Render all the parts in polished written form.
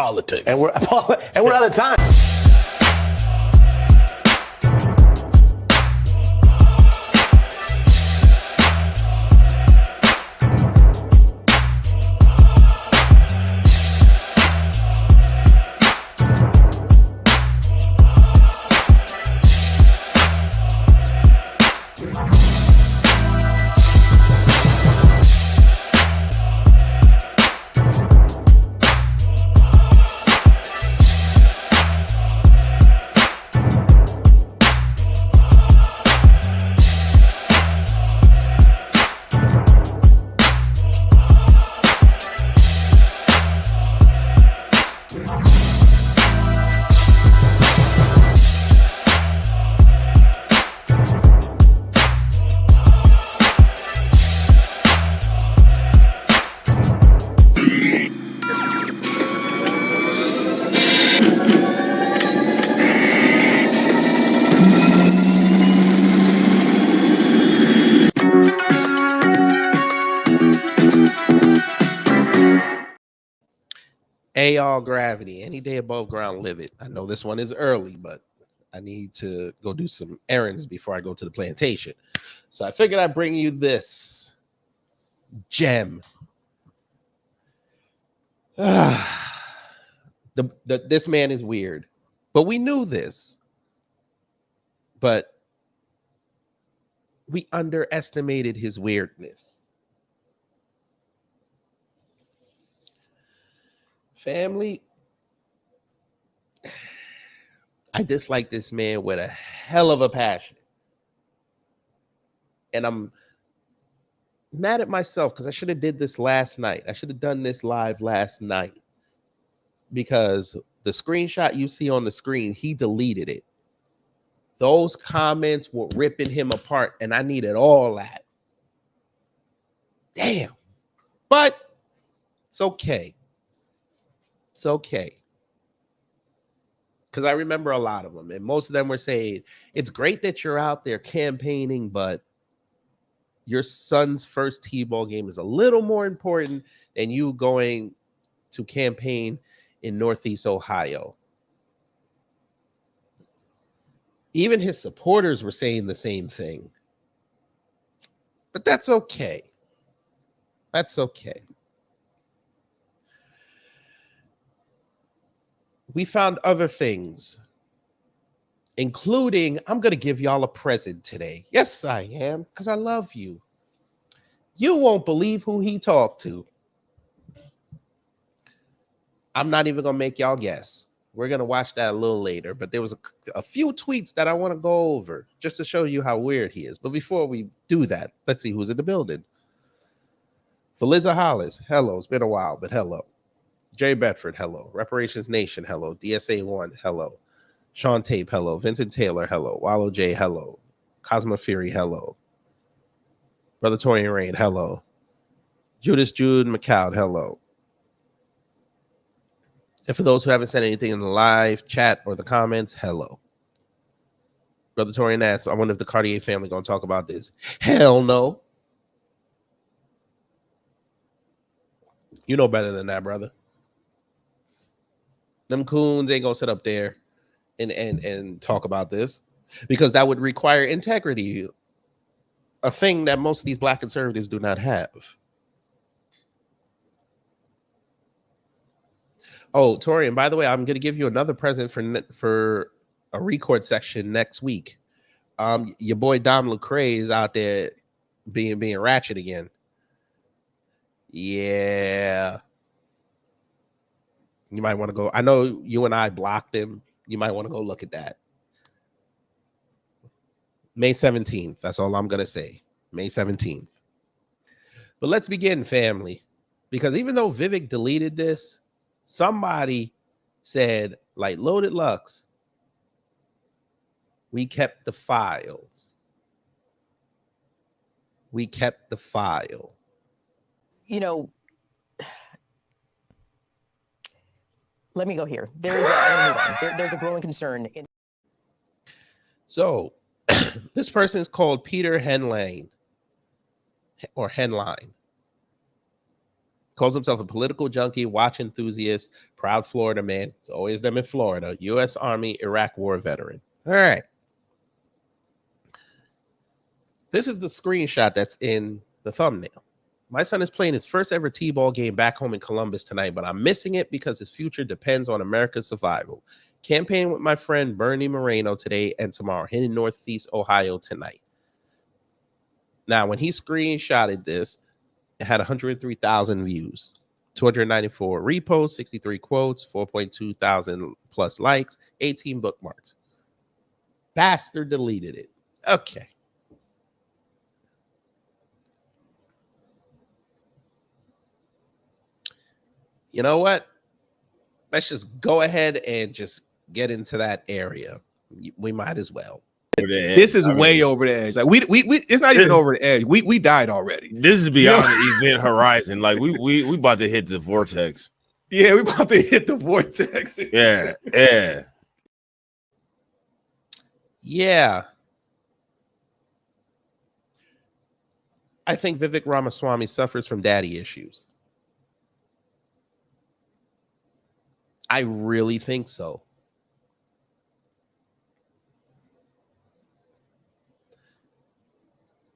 politics. And we're out of time. Hey, all gravity, any day above ground, live it. I know this one is early, but I need to go do some errands before I go to the plantation. So I figured I'd bring you this gem. This man is weird, but we knew this. But we underestimated his weirdness. Family, I dislike this man with a hell of a passion. And I'm mad at myself because I should have did this last night. I should have done this live last night. Because the screenshot you see on the screen, he deleted it. Those comments were ripping him apart, and I needed all that. Damn. But it's okay. It's okay. Because I remember a lot of them, and most of them were saying, it's great that you're out there campaigning, but your son's first T-ball game is a little more important than you going to campaign in Northeast Ohio. Even his supporters were saying the same thing. But that's okay. That's okay. We found other things, including, I'm going to give y'all a present today. Yes, I am, because I love you. You won't believe who he talked to. I'm not even going to make y'all guess. We're going to watch that a little later, but there was a few tweets that I want to go over just to show you how weird he is. But before we do that, let's see who's in the building. Feliza Hollis, hello. It's been a while, but hello. Jay Bedford, hello. Reparations Nation, hello. DSA1, hello. Sean Tape, hello. Vincent Taylor, hello. Wallow J, hello. Cosmo Fury, hello. Brother Torian Rain, hello. Judas Jude McCoud, hello. And for those who haven't said anything in the live chat or the comments, hello. Brother Torian asks, I wonder if the Cartier family going to talk about this. Hell no. You know better than that, brother. Them coons ain't gonna sit up there and talk about this because that would require integrity, a thing that most of these black conservatives do not have. Oh, Torian, by the way, I'm gonna give you another present for a record section next week. Your boy Dom Lecrae is out there being ratchet again. Yeah. You might want to go. I know you and I blocked him. You might want to go look at that. May 17th. That's all I'm going to say. May 17th. But let's begin, family. Because even though Vivek deleted this, somebody said, like Loaded Lux, we kept the files. We kept the file. You know, let me go here. There's a growing concern. So this person is called Peter Henline or Henline. Calls himself a political junkie, watch enthusiast, proud Florida man. It's always them in Florida. U.S. Army, Iraq War veteran. All right. This is the screenshot that's in the thumbnail. My son is playing his first ever T-ball game back home in Columbus tonight, but I'm missing it because his future depends on America's survival. Campaign with my friend Bernie Moreno today and tomorrow, hitting Northeast Ohio tonight. Now, when he screenshotted this, it had 103,000 views, 294 reposts, 63 quotes, 4.2 thousand plus likes, 18 bookmarks. Bastard deleted it. Okay. You know what? Let's just go ahead and just get into that area. We might as well. This is way over the edge. Like we it's not even over the edge. We died already. This is beyond the event horizon. Like we about to hit the vortex. Yeah, we about to hit the vortex. Yeah. I think Vivek Ramaswamy suffers from daddy issues. I really think so.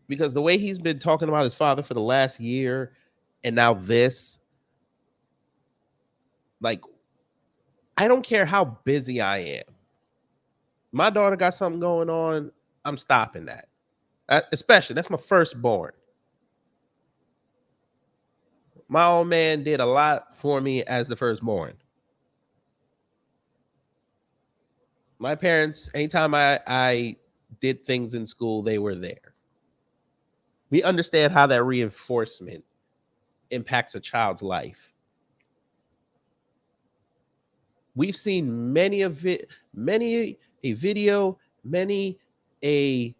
Because the way he's been talking about his father for the last year and now this, like, I don't care how busy I am. My daughter got something going on, I'm stopping that. Especially, that's my firstborn. My old man did a lot for me as the firstborn. My parents, anytime I did things in school, they were there. We understand how that reinforcement impacts a child's life. We've seen many a video, many a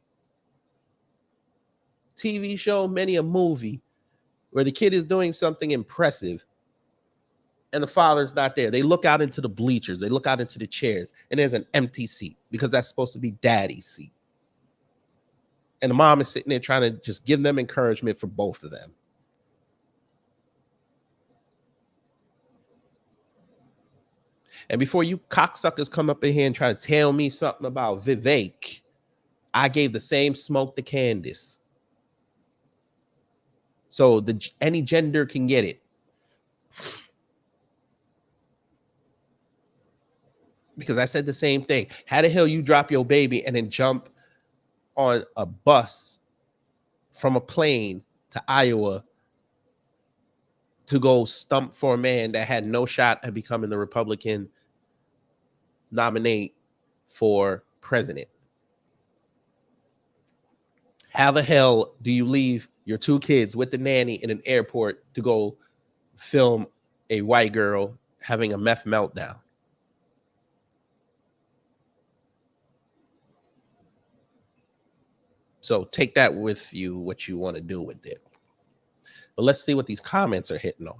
TV show, many a movie where the kid is doing something impressive and the father's not there. They look out into the bleachers, they look out into the chairs, and there's an empty seat because that's supposed to be daddy's seat. And the mom is sitting there trying to just give them encouragement for both of them. And before you cocksuckers come up in here and try to tell me something about Vivek, I gave the same smoke to Candace. So any gender can get it. Because I said the same thing. How the hell you drop your baby and then jump on a bus from a plane to Iowa to go stump for a man that had no shot at becoming the Republican nominee for president? How the hell do you leave your two kids with the nanny in an airport to go film a white girl having a meth meltdown? So take that with you, what you want to do with it. But let's see what these comments are hitting on.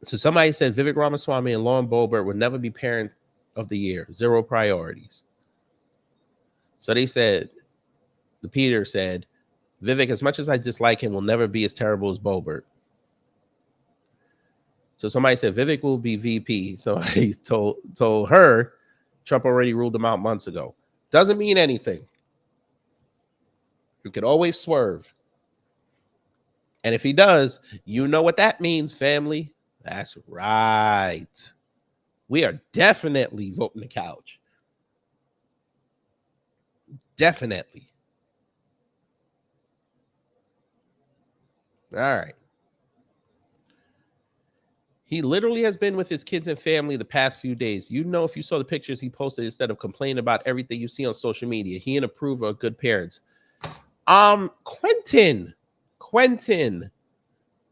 So somebody said Vivek Ramaswamy and Lauren Boebert would never be parent of the year. 0 priorities. So they said, the Peter said, Vivek, as much as I dislike him, will never be as terrible as Boebert. So somebody said Vivek will be VP. So I told her Trump already ruled him out months ago. Doesn't mean anything. You could always swerve. And if he does, you know what that means, family. That's right. We are definitely voting the couch. Definitely. All right. He literally has been with his kids and family the past few days. You know, if you saw the pictures he posted, instead of complaining about everything you see on social media, he and approve are good parents. Quentin,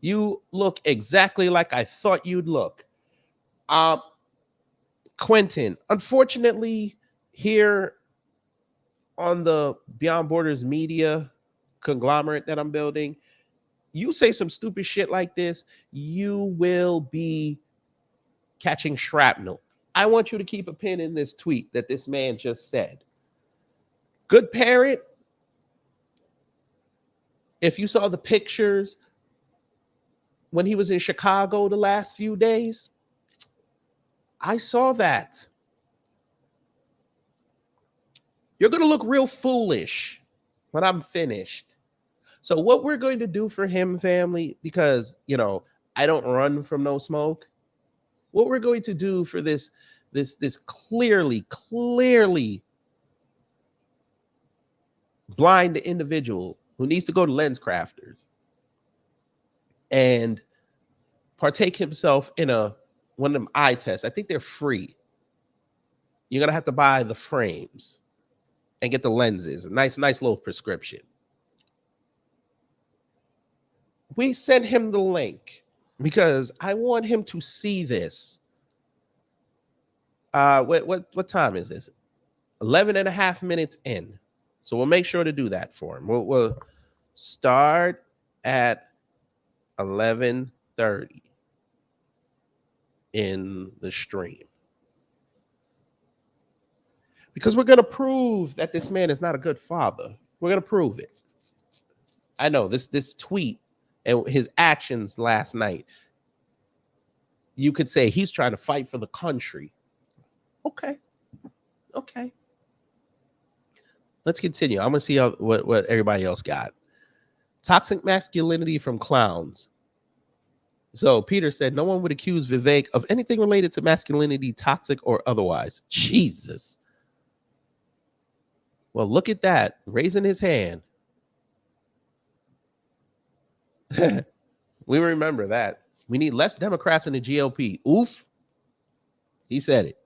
you look exactly like I thought you'd look. Quentin, unfortunately, here on the Beyond Borders media conglomerate that I'm building, you say some stupid shit like this, you will be catching shrapnel. I want you to keep a pin in this tweet that this man just said. Good parent. If you saw the pictures when he was in Chicago the last few days. I saw that. You're going to look real foolish when I'm finished. So what we're going to do for him, family, because, you know, I don't run from no smoke. What we're going to do for this clearly blind individual who needs to go to lens crafters and partake himself in one of them eye tests. I think they're free. You're gonna have to buy the frames and get the lenses. A nice little prescription. We sent him the link because I want him to see this. What time is this? 11 and a half minutes in. So we'll make sure to do that for him. We'll start at 11:30 in the stream. Because we're going to prove that this man is not a good father. We're going to prove it. I know this tweet and his actions last night, you could say he's trying to fight for the country. Okay. Let's continue. I'm going to see what everybody else got. Toxic masculinity from clowns. So Peter said, no one would accuse Vivek of anything related to masculinity, toxic or otherwise. Jesus. Well, look at that. Raising his hand. We remember that. We need less Democrats in the GOP. Oof. He said it.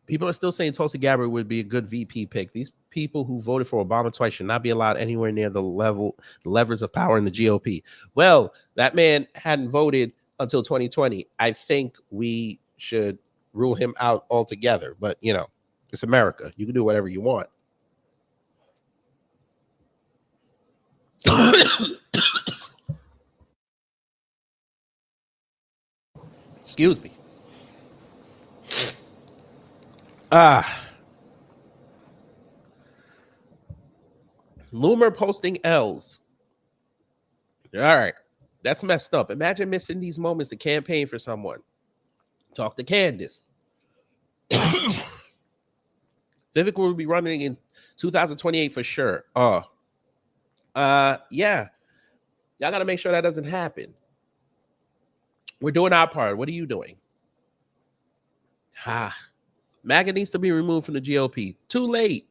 People are still saying Tulsi Gabbard would be a good VP pick. These people who voted for Obama twice should not be allowed anywhere near the levers of power in the GOP. Well, that man hadn't voted until 2020. I think we should rule him out altogether. But, you know, it's America. You can do whatever you want. Excuse me. Loomer posting L's. All right. That's messed up. Imagine missing these moments to campaign for someone. Talk to Candace. Vivek will be running in 2028 for sure. Yeah. Y'all got to make sure that doesn't happen. We're doing our part. What are you doing? MAGA needs to be removed from the GOP. Too late.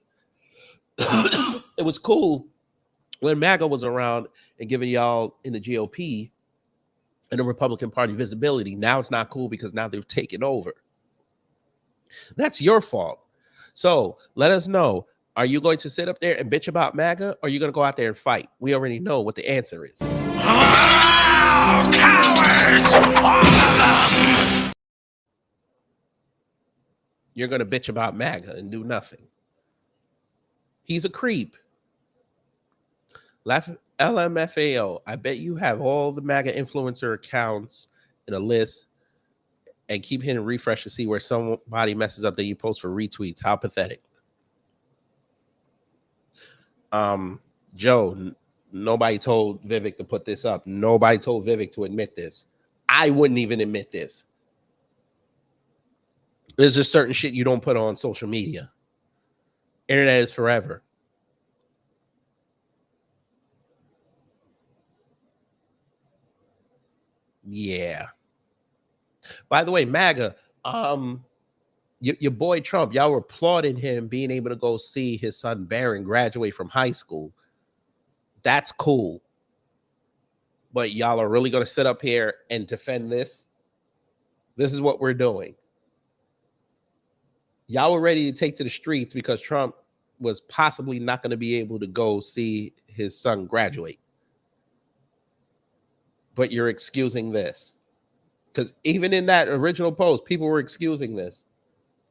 It was cool when MAGA was around and giving y'all in the GOP and the Republican Party visibility. Now it's not cool because now they've taken over. That's your fault. So let us know. Are you going to sit up there and bitch about MAGA, or are you going to go out there and fight? We already know what the answer is. Oh, cowards! All of them! You're going to bitch about MAGA and do nothing. He's a creep. LMFAO, I bet you have all the MAGA influencer accounts in a list and keep hitting refresh to see where somebody messes up that you post for retweets. How pathetic. Joe, nobody told Vivek to put this up. Nobody told Vivek to admit this. I wouldn't even admit this. There's just certain shit you don't put on social media. Internet is forever. Yeah. By the way, MAGA, your boy Trump, y'all were applauding him being able to go see his son Barron graduate from high school. That's cool. But y'all are really going to sit up here and defend this? This is what we're doing. Y'all were ready to take to the streets because Trump was possibly not going to be able to go see his son graduate. But you're excusing this. Because even in that original post, people were excusing this.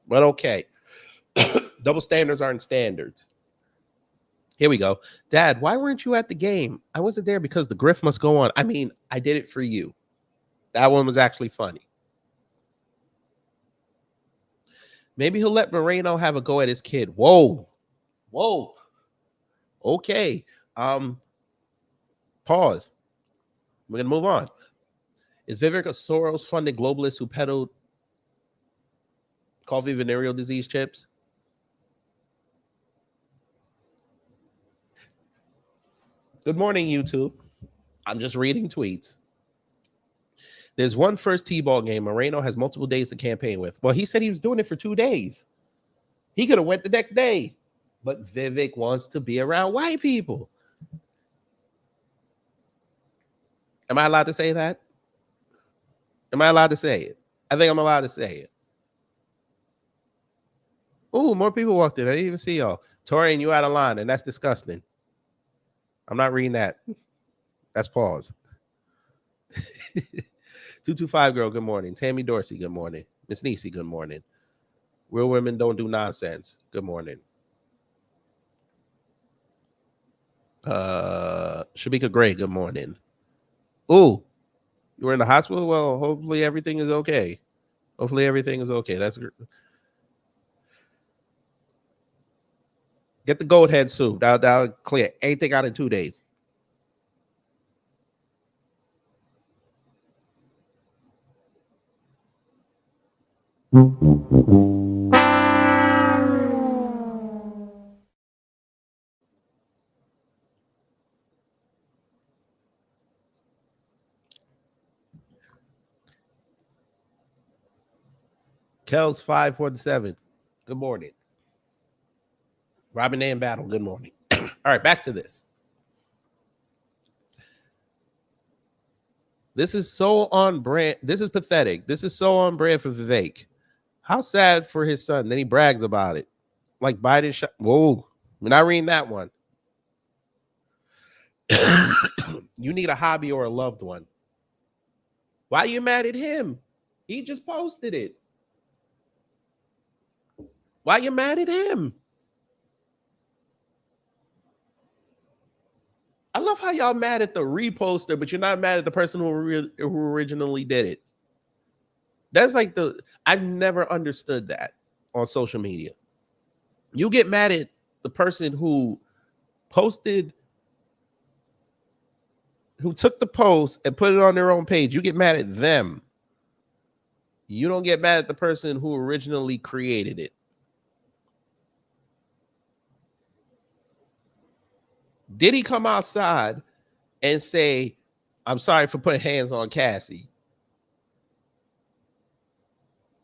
But okay. Double standards aren't standards. Here we go. Dad, why weren't you at the game? I wasn't there because the grift must go on. I mean, I did it for you. That one was actually funny. Maybe he'll let Moreno have a go at his kid. Whoa. Okay. Pause. We're going to move on. Is Vivek a Soros-funded globalist who peddled coffee venereal disease chips? Good morning, YouTube. I'm just reading tweets. There's one first T-ball game Moreno has multiple days to campaign with. Well, he said he was doing it for 2 days. He could have went the next day. But Vivek wants to be around white people. Am I allowed to say that? Am I allowed to say it? I think I'm allowed to say it. Oh, more people walked in. I didn't even see y'all. Torian, you out of line, and that's disgusting. I'm not reading that. That's pause. 225 girl, good morning. Tammy Dorsey, good morning. Miss Nisi, good morning. Real women don't do nonsense. Good morning. Shabika Gray, good morning. Ooh, you were in the hospital? Well, hopefully everything is okay. Hopefully everything is okay. That's good. Get the gold head soup. That'll clear anything out in 2 days. Kells 547. Good morning. Robin A in battle. Good morning. All right, back to this. This is so on brand. This is pathetic. This is so on brand for Vivek. How sad for his son. Then he brags about it. Like Biden shot. Whoa. We're not reading that one. You need a hobby or a loved one. Why are you mad at him? He just posted it. Why are you mad at him? I love how y'all mad at the reposter, but you're not mad at the person who originally did it. That's like I've never understood that on social media. You get mad at the person who posted, who took the post and put it on their own page. You get mad at them. You don't get mad at the person who originally created it. Did he come outside and say, I'm sorry for putting hands on Cassie?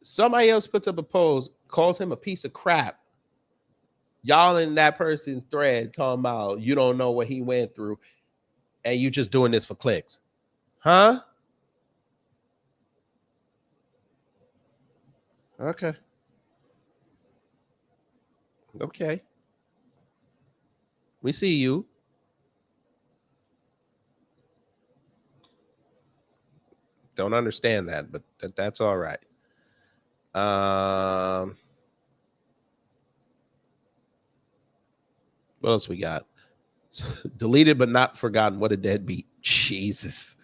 Somebody else puts up a post, calls him a piece of crap. Y'all in that person's thread talking about you don't know what he went through and you just doing this for clicks. Huh? Okay. Okay. We see you. Don't understand that, but that's all right. What else we got? Deleted but not forgotten. What a deadbeat. Jesus.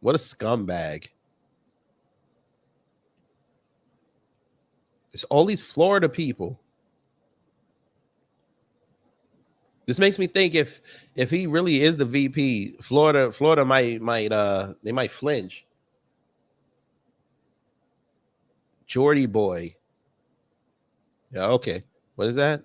What a scumbag. It's all these Florida people. This makes me think if he really is the VP, Florida might flinch. Jordy boy. Yeah, okay. What is that?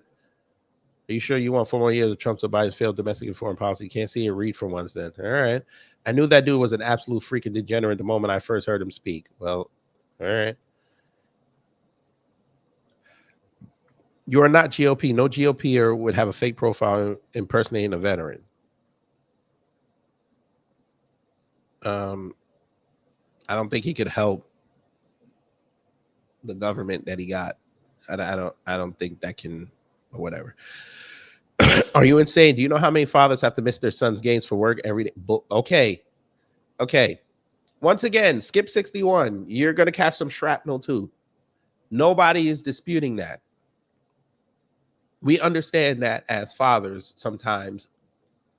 Are you sure you want 4 more years of Trump's or Biden's failed domestic and foreign policy? Can't see it, read for once then. All right. I knew that dude was an absolute freaking degenerate the moment I first heard him speak. Well, all right. You are not GOP. No GOPer would have a fake profile impersonating a veteran. I don't think he could help the government that he got. I don't think that can, or whatever. Are you insane? Do you know how many fathers have to miss their sons' games for work every day? Okay. Once again, skip 61. You're gonna catch some shrapnel too. Nobody is disputing that. We understand that as fathers, sometimes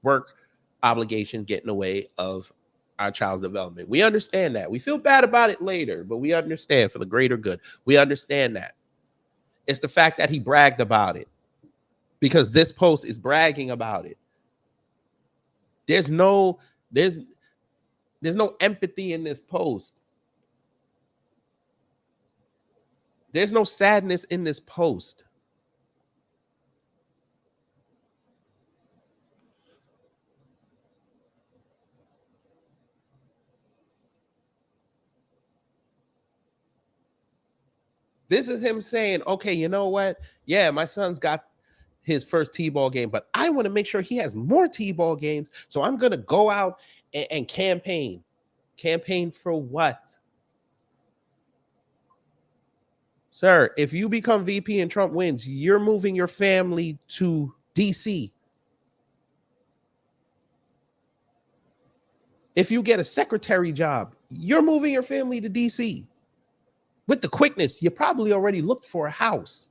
work obligations get in the way of our child's development. We understand that. We feel bad about it later, but we understand for the greater good. We understand that. It's the fact that he bragged about it, because this post is bragging about it. There's no empathy in this post. There's no sadness in this post. This is him saying, okay, you know what? Yeah, my son's got his first T-ball game, but I want to make sure he has more T-ball games. So I'm going to go out and campaign. Campaign for what? Sir, if you become VP and Trump wins, you're moving your family to DC. If you get a secretary job, you're moving your family to DC. With the quickness, you probably already looked for a house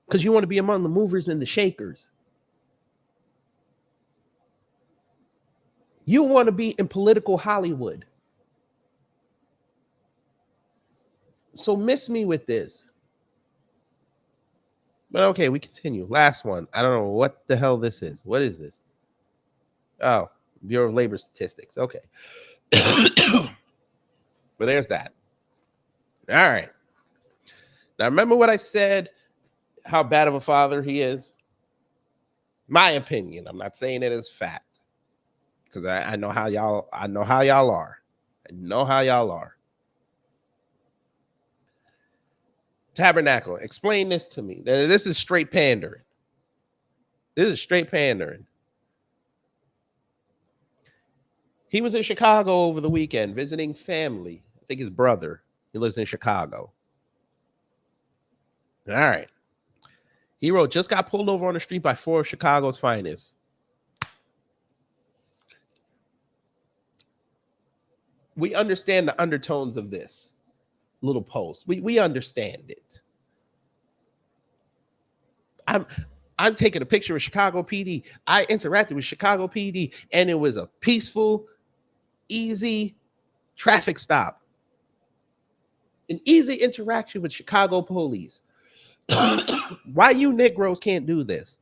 because you want to be among the movers and the shakers. You want to be in political Hollywood. So miss me with this. But okay, we continue. Last one. I don't know what the hell this is. What is this? Oh, Bureau of Labor Statistics. Okay. But there's that. All right. Now, remember what I said, how bad of a father he is? My opinion. I'm not saying it as fact. Because I know how y'all, I know how y'all are. I know how y'all are. Tabernacle, explain this to me. This is straight pandering. This is straight pandering. He was in Chicago over the weekend visiting family. I think his brother. He lives in Chicago. All right. He wrote, just got pulled over on the street by 4 of Chicago's finest. We understand the undertones of this little post. We understand it. I'm taking a picture of Chicago PD. I interacted with Chicago PD, and it was a peaceful, easy traffic stop. An easy interaction with Chicago police. Why you Negroes can't do this?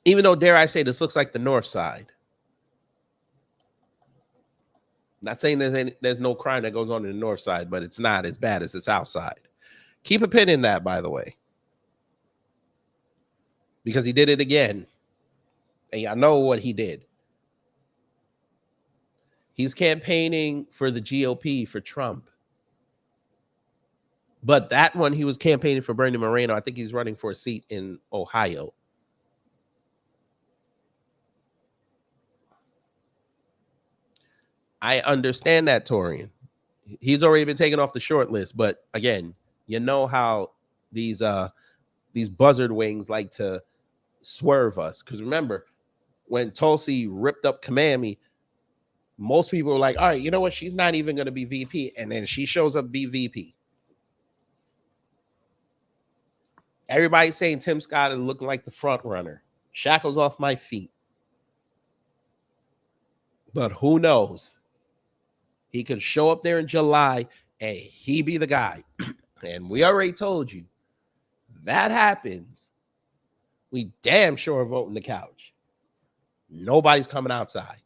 Even though, dare I say, this looks like the North Side. Not saying there's no crime that goes on in the North Side, but it's not as bad as the South Side. Keep a pin in that, by the way. Because he did it again. And y'all know what he did. He's campaigning for the GOP for Trump. But that one, he was campaigning for Bernie Moreno. I think he's running for a seat in Ohio. I understand that, Torian. He's already been taken off the short list. But again, you know how these buzzard wings like to swerve us. Because remember, when Tulsi ripped up Kamami, most people were like, all right, you know what? She's not even going to be VP. And then she shows up to be VP. Everybody's saying Tim Scott is looking like the front runner. Shackles off my feet. But who knows? He could show up there in July and he be the guy. And we already told you, that happens, we damn sure are voting the couch. Nobody's coming outside.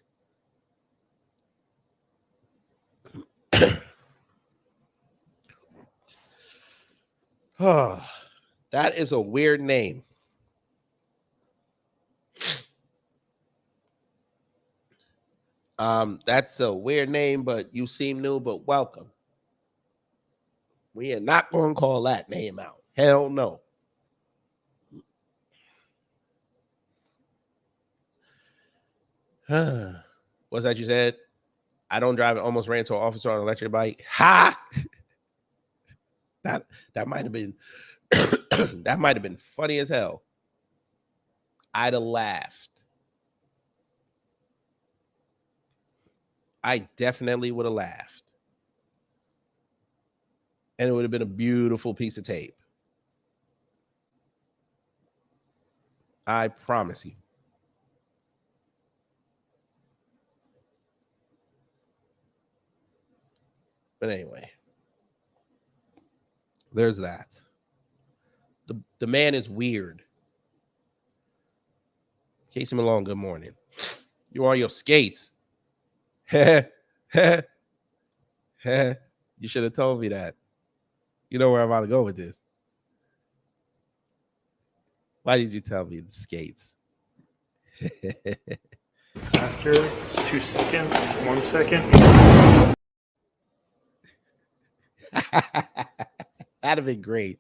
Oh, that is a weird name. That's a weird name, but you seem new, but welcome. We are not going to call that name out. Hell no. What's that you said? I don't drive and almost ran to an officer on an electric bike. Ha! That might have been that might have been funny as hell. I'd have laughed. I definitely would have laughed. And it would have been a beautiful piece of tape. I promise you. But anyway, there's that. The man is weird. Casey Malone, good morning. You on your skates. You should have told me that. You know where I'm about to go with this. Why did you tell me the skates? After 2 seconds, 1 second. That'd have been great.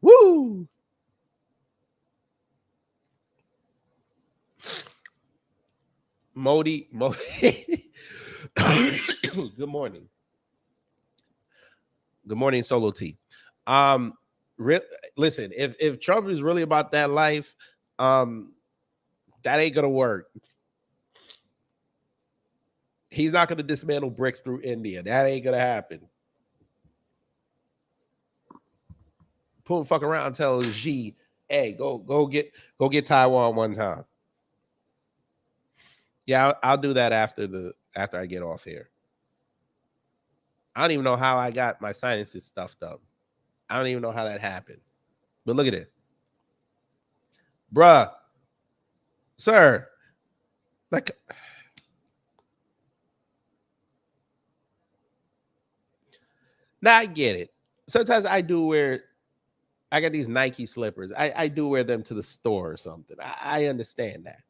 Woo! Modi. Good morning. Good morning, Solo T. Listen, if Trump is really about that life, that ain't gonna work. He's not gonna dismantle bricks through India. That ain't gonna happen. Pull the fuck around and tell Xi, hey, go get Taiwan one time. Yeah, I'll do that after I get off here. I don't even know how I got my sinuses stuffed up. I don't even know how that happened. But look at it. Bruh. Sir. Like, now I get it. Sometimes I got these Nike slippers. I do wear them to the store or something. I understand that.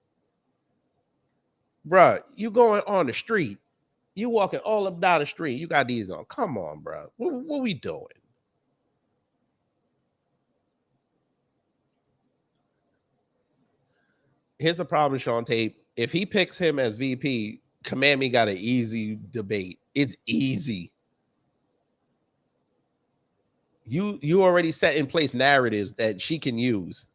Bruh, you going on the street. You walking all up down the street. You got these on. Come on, bro. What we doing? Here's the problem, Sean Tate. If he picks him as VP, Command Me got an easy debate. It's easy. You already set in place narratives that she can use.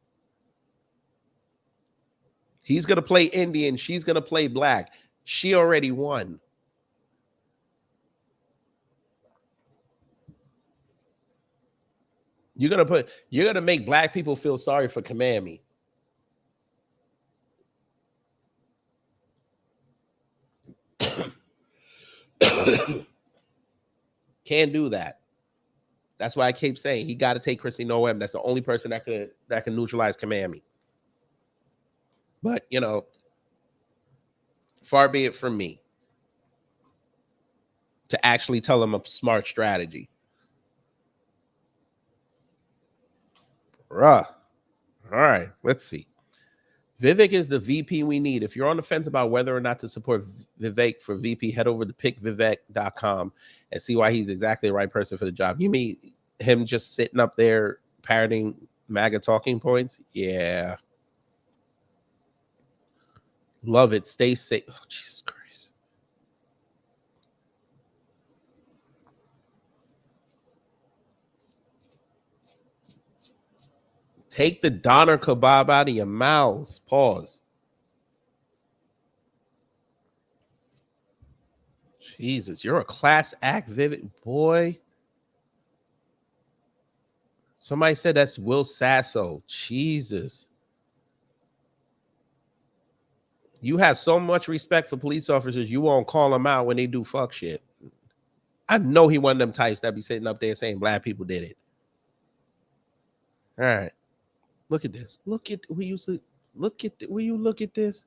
He's going to play Indian. She's going to play black. She already won. You're going to make black people feel sorry for Command Me. Can't do that. That's why I keep saying he got to take Christy Noem. That's the only person that can neutralize Command Me. But, you know, far be it from me to actually tell him a smart strategy. Bruh. All right, let's see. Vivek is the VP we need. If you're on the fence about whether or not to support Vivek for VP, head over to pickvivek.com and see why he's exactly the right person for the job. You mean him just sitting up there parroting MAGA talking points? Yeah. Love it. Stay safe. Oh, Jesus Christ. Take the doner kebab out of your mouths. Pause. Jesus, you're a class act, Vivek. Boy. Somebody said that's Will Sasso. Jesus. You have so much respect for police officers, you won't call them out when they do fuck shit. I know he one of them types that be sitting up there saying black people did it. All right. Look at this. Look at we used to look at will you look at this?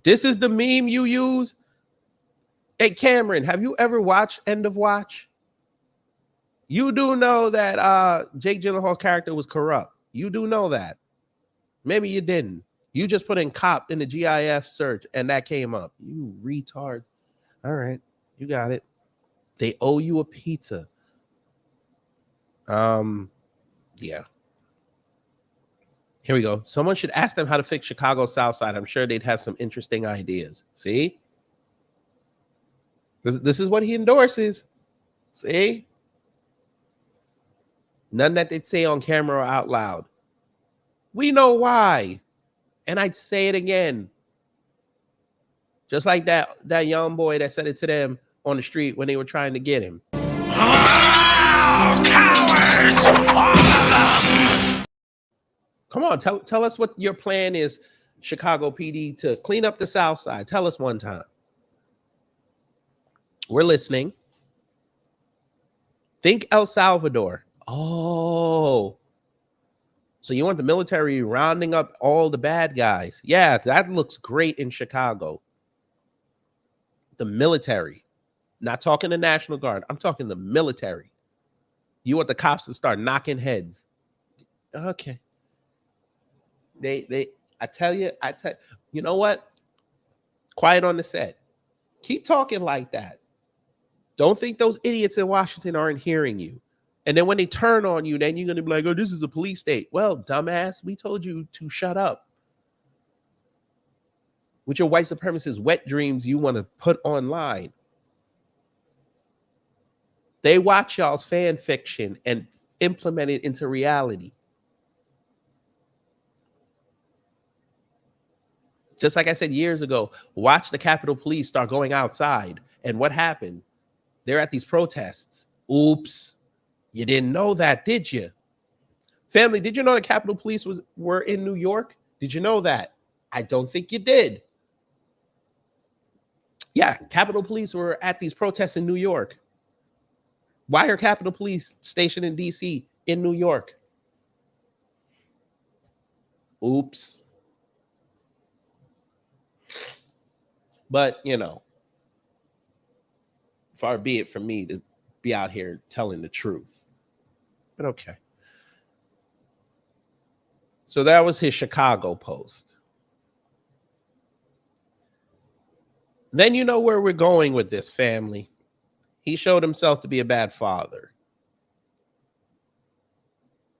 This is the meme you use. Hey Cameron, have you ever watched End of Watch? You do know that Jake Gyllenhaal's character was corrupt. You do know that. Maybe you didn't. You just put in cop in the GIF search and that came up. You retard. All right, you got it. They owe you a pizza. Yeah. Here we go. Someone should ask them how to fix Chicago Southside. I'm sure they'd have some interesting ideas. See? This is what he endorses. See? None that they'd say on camera or out loud. We know why. And I'd say it again. Just like that young boy that said it to them on the street when they were trying to get him. Oh, cowards! All of them! Come on, tell us what your plan is, Chicago PD, to clean up the South Side. Tell us one time. We're listening. Think El Salvador. Oh. So you want the military rounding up all the bad guys? Yeah, that looks great in Chicago. The military, not talking the National Guard. I'm talking the military. You want the cops to start knocking heads? Okay. I tell you, you know what? Quiet on the set. Keep talking like that. Don't think those idiots in Washington aren't hearing you. And then when they turn on you, then you're going to be like, oh, this is a police state. Well, dumbass, we told you to shut up. With your white supremacist wet dreams you want to put online. They watch y'all's fan fiction and implement it into reality. Just like I said years ago, watch the Capitol Police start going outside. And what happened? They're at these protests. Oops. You didn't know that, did you? Family, did you know the Capitol Police were in New York? Did you know that? I don't think you did. Yeah, Capitol Police were at these protests in New York. Why are Capitol Police stationed in DC in New York? Oops. But, you know, far be it from me to be out here telling the truth. But okay. So that was his Chicago post. Then you know where we're going with this, family. He showed himself to be a bad father.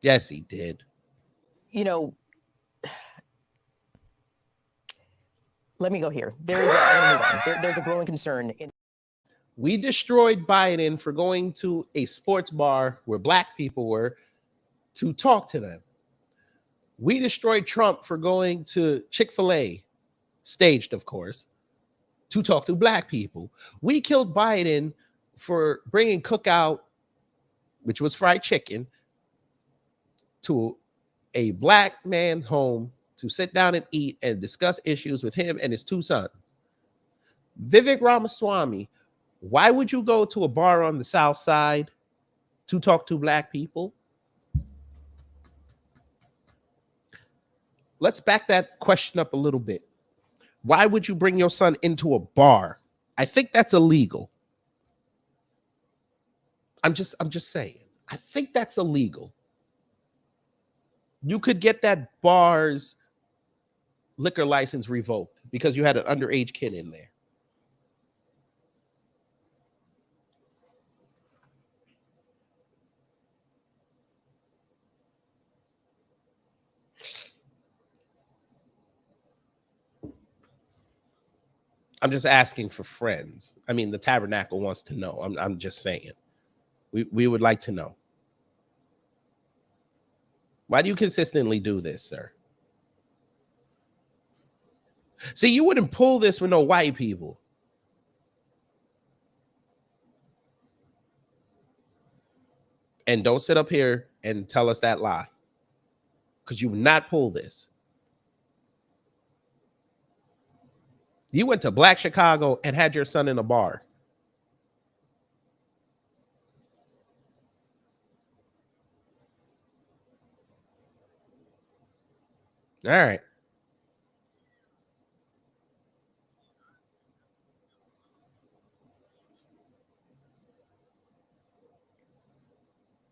Yes, he did. You know, let me go here. There's a growing concern in. We destroyed Biden for going to a sports bar where black people were to talk to them. We destroyed Trump for going to Chick-fil-A, staged, of course, to talk to black people. We killed Biden for bringing Cookout, which was fried chicken, to a black man's home to sit down and eat and discuss issues with him and his two sons. Vivek Ramaswamy, why would you go to a bar on the South Side to talk to black people? Let's back that question up a little bit. Why would you bring your son into a bar? I think that's illegal. I'm just saying. I think that's illegal. You could get that bar's liquor license revoked because you had an underage kid in there. I'm just asking for friends. I mean, the Tabernacle wants to know. I'm just saying. We would like to know. Why do you consistently do this, sir? See, you wouldn't pull this with no white people. And don't sit up here and tell us that lie. Because you would not pull this. You went to Black Chicago and had your son in a bar. All right.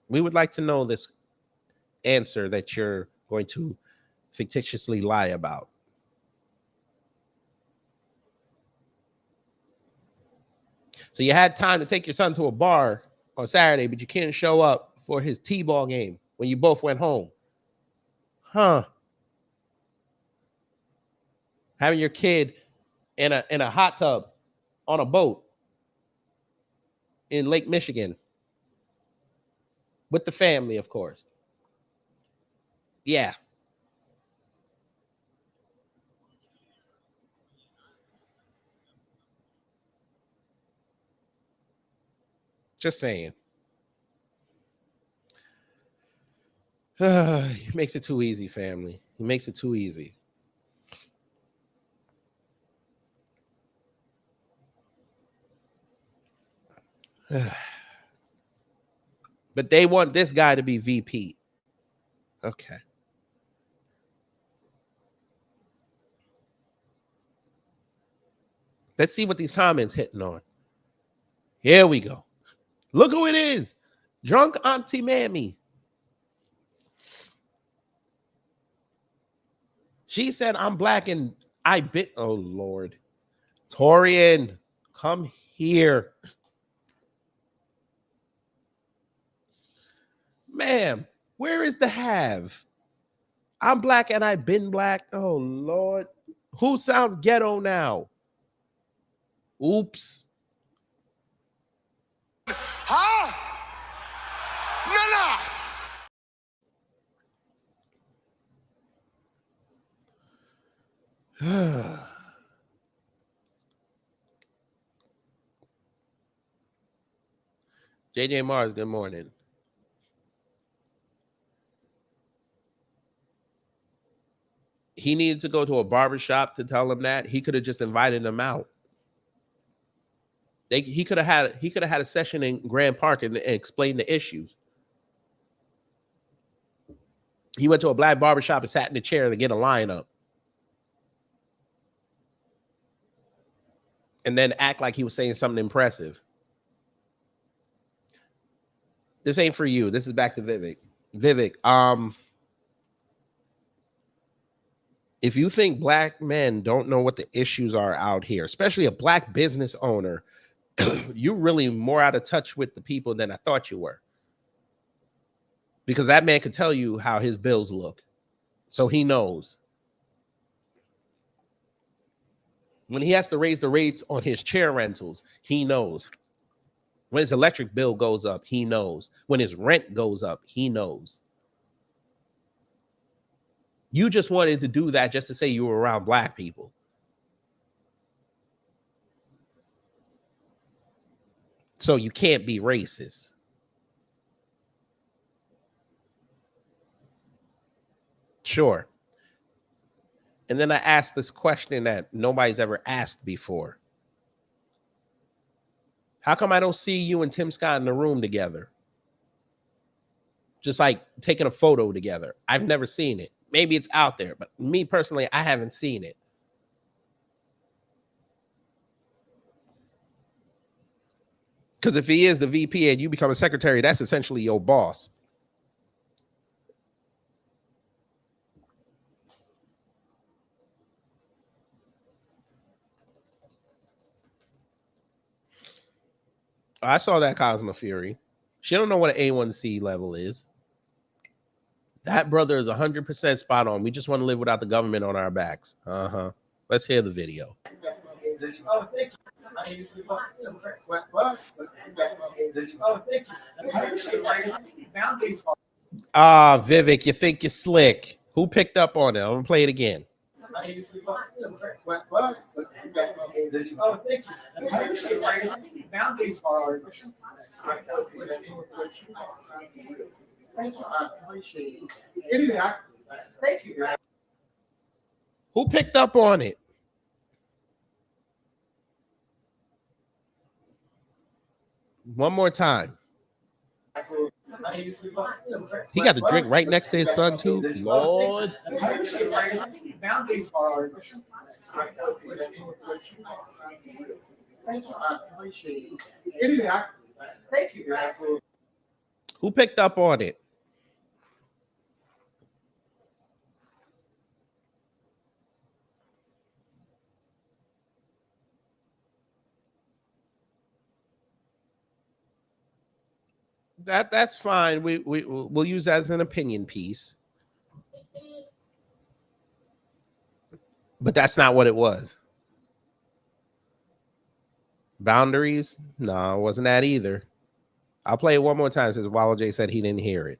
We would like to know this answer that you're going to fictitiously lie about. So you had time to take your son to a bar on Saturday, but you can't show up for his T-ball game when you both went home. Huh. Having your kid in a hot tub on a boat in Lake Michigan with the family, of course. Yeah. Just saying. He makes it too easy, family. He makes it too easy. But they want this guy to be VP. Okay. Let's see what these comments hitting on. Here we go. Look who it is. Drunk Auntie Mammy. She said, I'm black and I bit. Oh, Lord. Torian, come here. Ma'am, where is the have? I'm black and I've been black. Oh, Lord. Who sounds ghetto now? Oops. Huh? No. JJ Mars, good morning. He needed to go to a barber shop to tell him that. He could have just invited him out. He could have had a session in Grand Park and explained the issues. He went to a black barber shop and sat in the chair to get a lineup. And then act like he was saying something impressive. This ain't for you. This is back to Vivek. Vivek, if you think black men don't know what the issues are out here, especially a black business owner, you're really more out of touch with the people than I thought you were. Because that man could tell you how his bills look. So he knows. When he has to raise the rates on his chair rentals, he knows. When his electric bill goes up, he knows. When his rent goes up, he knows. You just wanted to do that just to say you were around black people. So you can't be racist. Sure. And then I asked this question that nobody's ever asked before. How come I don't see you and Tim Scott in the room together? Just like taking a photo together. I've never seen it. Maybe it's out there, but me personally, I haven't seen it. Because if he is the VP and you become a secretary, that's essentially your boss. I saw that Cosmo Fury. She don't know what an A1C level is. That brother is 100% spot on. We just want to live without the government on our backs. Uh-huh. Let's hear the video. Vivek, you think you're slick. Who picked up on it? I'm going to play it again. Who picked up on it? One more time. He got the drink right next to his son too. Lord. Who picked up on it? That's fine. We'll use that as an opinion piece. But that's not what it was. Boundaries? No, it wasn't that either. I'll play it one more time since Wallow J said he didn't hear it.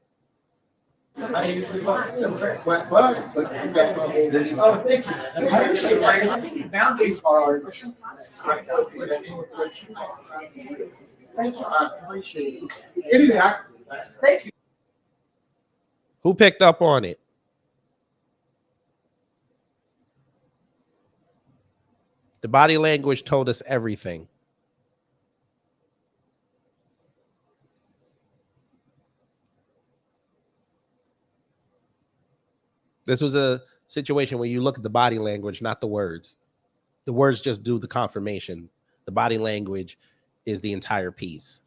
Who picked up on it? The body language told us everything. This was a situation where you look at the body language, not the words. The words just do the confirmation. The body language is the entire piece.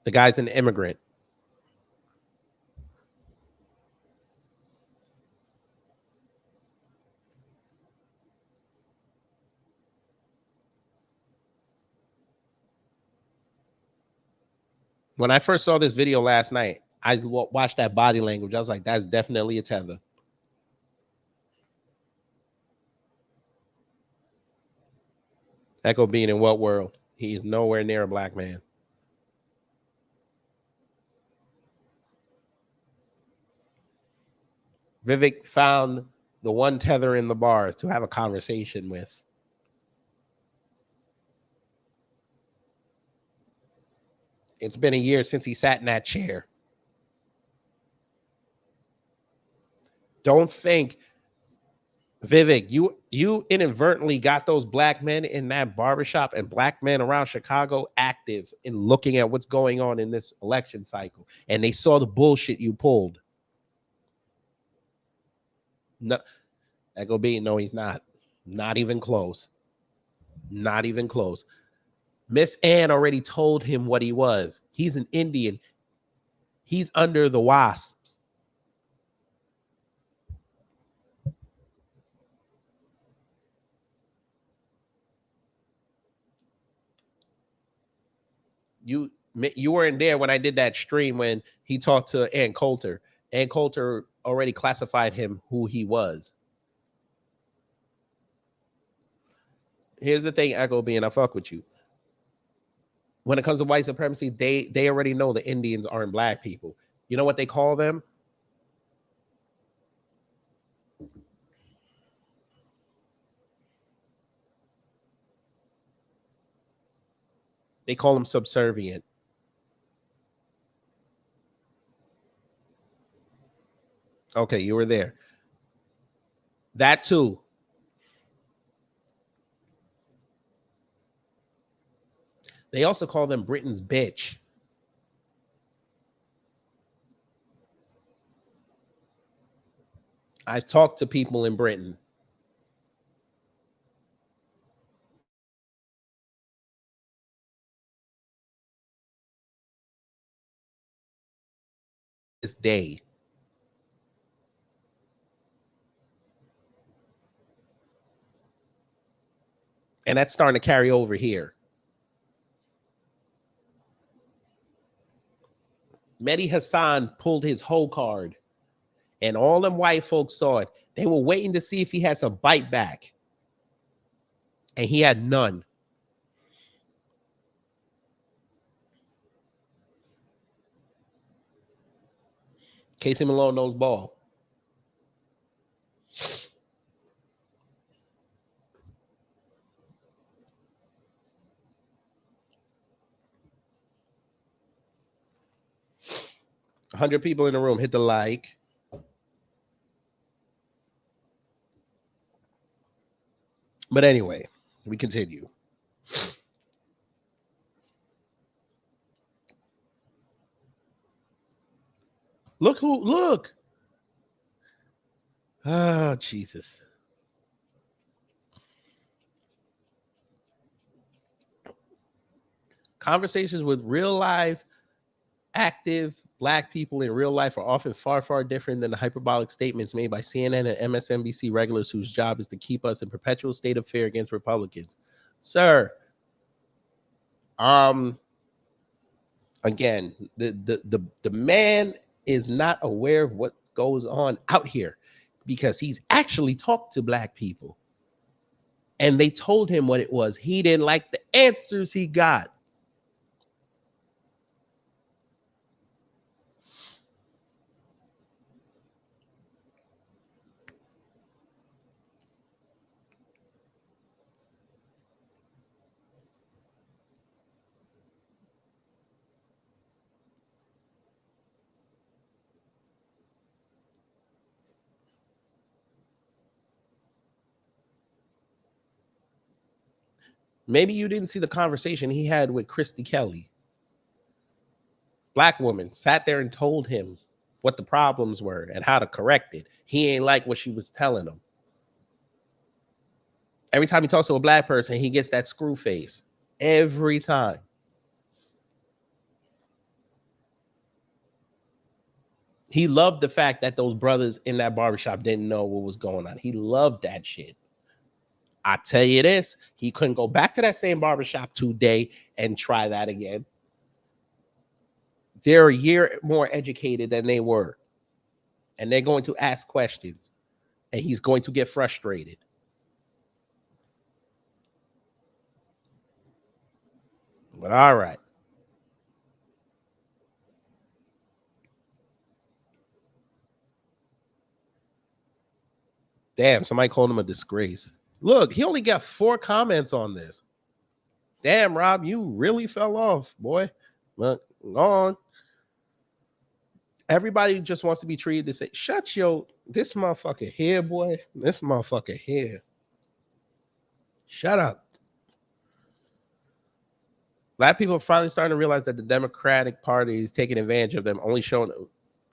The guy's an immigrant. When I first saw this video last night, I watched that body language. I was like, that's definitely a tether. Echo Bean in what world? He is nowhere near a black man. Vivek found the one tether in the bar to have a conversation with. It's been a year since he sat in that chair. Don't think, Vivek, you inadvertently got those black men in that barbershop and black men around Chicago active in looking at what's going on in this election cycle. And they saw the bullshit you pulled. No, Echo B, no, he's not. Not even close. Not even close. Miss Ann already told him what he was. He's an Indian. He's under the wasps. You weren't there when I did that stream when he talked to Ann Coulter. Ann Coulter already classified him who he was. Here's the thing, Echo B, and I fuck with you. When it comes to white supremacy, they already know the Indians aren't black people. You know what they call them? They call them subservient. Okay, you were there. That too. They also call them Britain's bitch. I've talked to people in Britain. This day. And that's starting to carry over here. Mehdi Hassan pulled his whole card, and all them white folks saw it. They were waiting to see if he had some bite back, and he had none. Casey Malone knows ball. A 100 people in the room. Hit the like. But anyway, we continue. Look. Oh, Jesus. Conversations with real life, active black people in real life are often far, far different than the hyperbolic statements made by CNN and MSNBC regulars whose job is to keep us in perpetual state of fear against Republicans. Sir, again, the man is not aware of what goes on out here because he's actually talked to black people and they told him what it was. He didn't like the answers he got. Maybe you didn't see the conversation he had with Christy Kelly. Black woman sat there and told him what the problems were and how to correct it. He ain't like what she was telling him. Every time he talks to a black person, he gets that screw face. Every time. He loved the fact that those brothers in that barbershop didn't know what was going on. He loved that shit. I tell you this, he couldn't go back to that same barbershop today and try that again. They're a year more educated than they were. And they're going to ask questions. And he's going to get frustrated. But all right. Damn, somebody called him a disgrace. Look, he only got 4 comments on this. Damn, Rob, you really fell off, boy. Look, go on. Everybody just wants to be treated to say, shut your, this motherfucker here, boy. This motherfucker here. Shut up. Black people are finally starting to realize that the Democratic Party is taking advantage of them, only showing,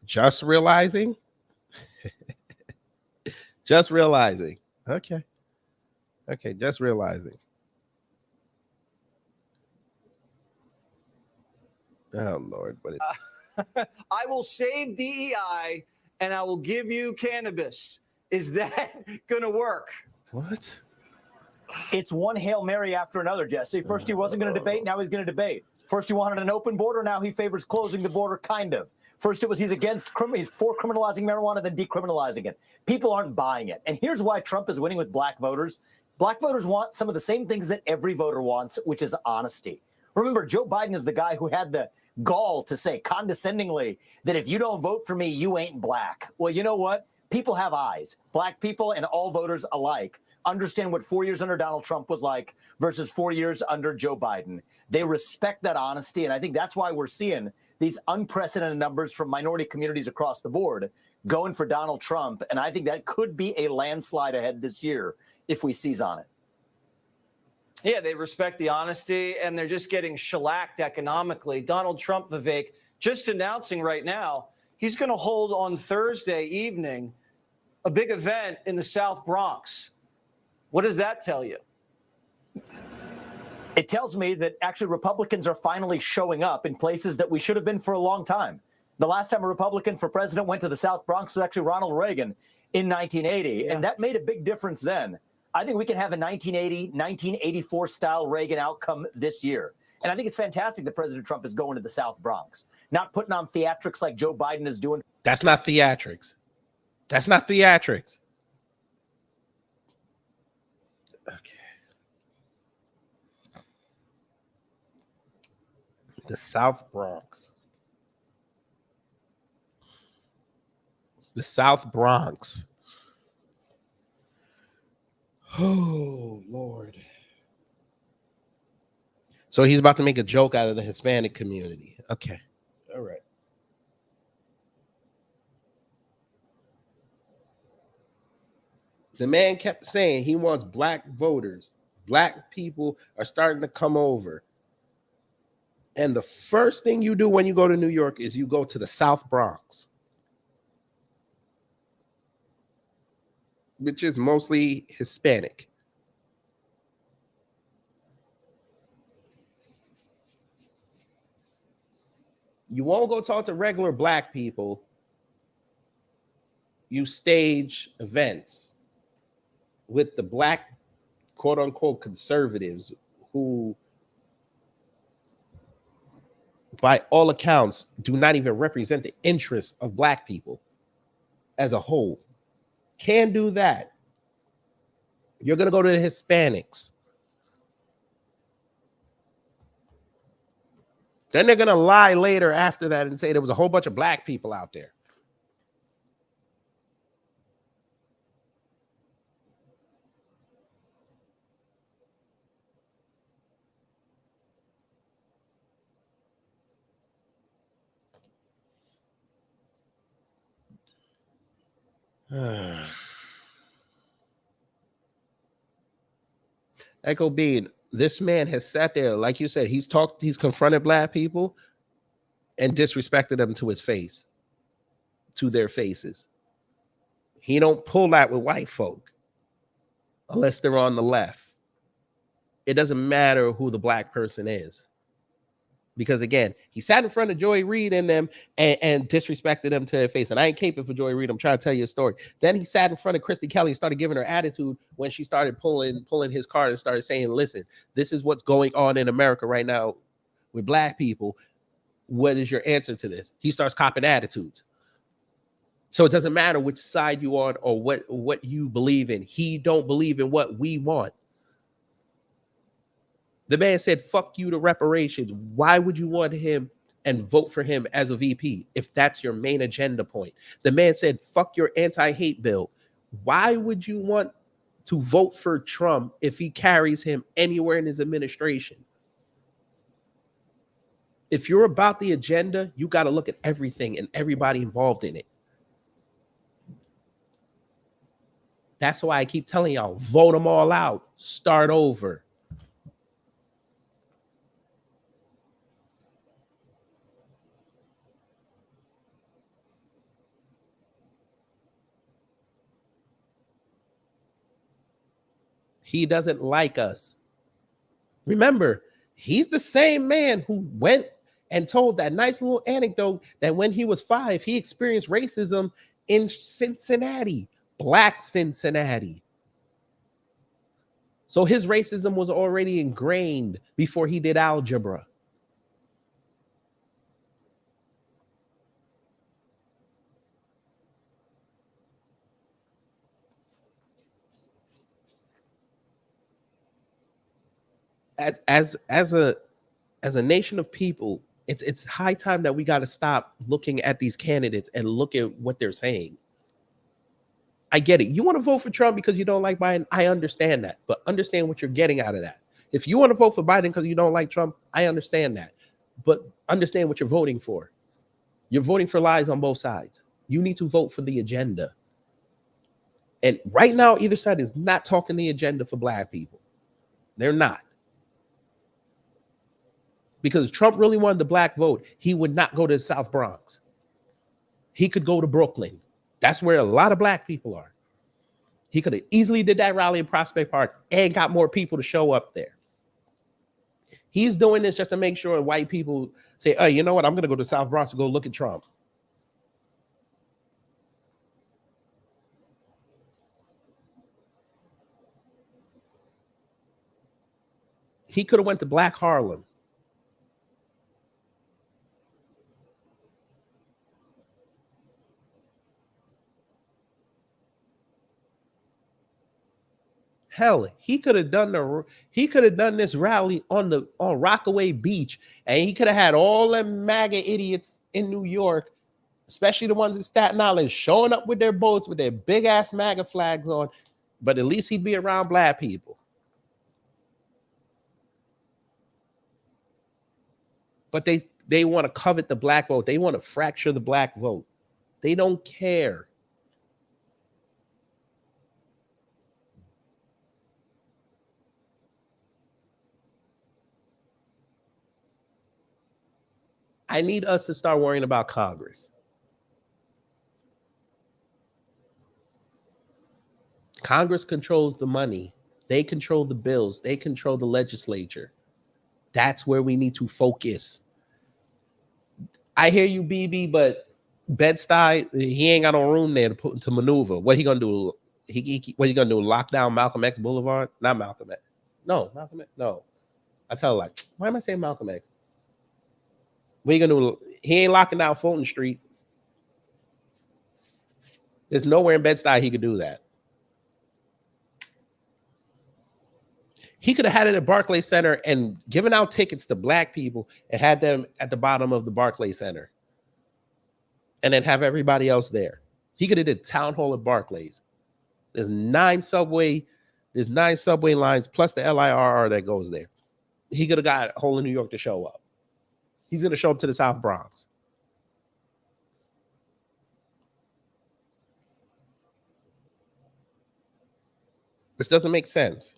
just realizing. Just realizing. Okay. Okay, just realizing. Oh, Lord. But I will save DEI and I will give you cannabis. Is that going to work? what? It's one Hail Mary after another, Jesse. First he wasn't going to debate, now he's going to debate. First he wanted an open border, now he favors closing the border, kind of. First it was he's for criminalizing marijuana, then decriminalizing it. People aren't buying it. And here's why Trump is winning with black voters. Black voters want some of the same things that every voter wants, which is honesty. Remember, Joe Biden is the guy who had the gall to say condescendingly that if you don't vote for me, you ain't black. Well, you know what? People have eyes. Black people and all voters alike understand what 4 years under Donald Trump was like versus 4 years under Joe Biden. They respect that honesty, and I think that's why we're seeing these unprecedented numbers from minority communities across the board going for Donald Trump, and I think that could be a landslide ahead this year if we seize on it. Yeah, they respect the honesty, and they're just getting shellacked economically. Donald Trump, Vivek, just announcing right now, he's going to hold on Thursday evening a big event in the South Bronx. What does that tell you? It tells me that actually Republicans are finally showing up in places that we should have been for a long time. The last time a Republican for president went to the South Bronx was actually Ronald Reagan in 1980, and that made a big difference then. I think we can have a 1980, 1984 style Reagan outcome this year. And I think it's fantastic that President Trump is going to the South Bronx, not putting on theatrics like Joe Biden is doing. That's not theatrics. That's not theatrics. Okay. The South Bronx. The South Bronx. Oh, Lord. So he's about to make a joke out of the Hispanic community. Okay. All right. The man kept saying he wants black voters. Black people are starting to come over. And the first thing you do when you go to New York is you go to the South Bronx, which is mostly Hispanic. You won't go talk to regular black people. You stage events with the black, quote unquote, conservatives who, by all accounts, do not even represent the interests of black people as a whole. Can do that. You're going to go to the Hispanics. Then they're going to lie later after that and say there was a whole bunch of black people out there. Echo Bean, this man has sat there, like you said, he's confronted black people and disrespected them to his face. to their faces. He don't pull that with white folk unless they're on the left. It doesn't matter who the black person is. Because again, he sat in front of Joy Reid and them and disrespected them to their face. And I ain't caping for Joy Reid. I'm trying to tell you a story. Then he sat in front of Christy Kelly and started giving her attitude when she started pulling his card and started saying, listen, this is what's going on in America right now with black people. What is your answer to this? He starts copping attitudes. So it doesn't matter which side you on or what you believe in. He don't believe in what we want. The man said, fuck you to reparations. Why would you want him and vote for him as a VP if that's your main agenda point? The man said, fuck your anti-hate bill. Why would you want to vote for Trump if he carries him anywhere in his administration? If you're about the agenda, you got to look at everything and everybody involved in it. That's why I keep telling y'all, vote them all out. Start over. He doesn't like us. Remember, he's the same man who went and told that nice little anecdote that when he was 5, he experienced racism in Cincinnati, Black Cincinnati. So his racism was already ingrained before he did algebra. As a nation of people, it's high time that we got to stop looking at these candidates and look at what they're saying. I get it. You want to vote for Trump because you don't like Biden. I understand that, but understand what you're getting out of that. If you want to vote for Biden because you don't like Trump, I understand that, but understand what you're voting for. You're voting for lies on both sides. You need to vote for the agenda. And right now, either side is not talking the agenda for black people. They're not. Because if Trump really wanted the black vote, he would not go to the South Bronx. He could go to Brooklyn. That's where a lot of black people are. He could have easily did that rally in Prospect Park and got more people to show up there. He's doing this just to make sure white people say, oh, you know what? I'm going to go to South Bronx to go look at Trump. He could have went to Black Harlem. Hell, he could have done this rally on Rockaway Beach, and he could have had all them MAGA idiots in New York, especially the ones in Staten Island, showing up with their boats with their big ass MAGA flags on. But at least he'd be around black people. But they want to covet the black vote. They want to fracture the black vote. They don't care. I need us to start worrying about Congress. Congress controls the money. They control the bills. They control the legislature. That's where we need to focus. I hear you, BB, but Bed-Stuy, he ain't got no room there to maneuver. What he gonna do? What he gonna do? Lock down Malcolm X Boulevard? Not Malcolm X. No, Malcolm X. No. I tell her, like, why am I saying Malcolm X? What you gonna do? He ain't locking down Fulton Street. There's nowhere in Bed-Stuy he could do that. He could have had it at Barclays Center and given out tickets to black people and had them at the bottom of the Barclays Center, and then have everybody else there. He could have did town hall at Barclays. There's 9 subway lines plus the LIRR that goes there. He could have got whole of New York to show up. He's going to show up to the South Bronx. This doesn't make sense.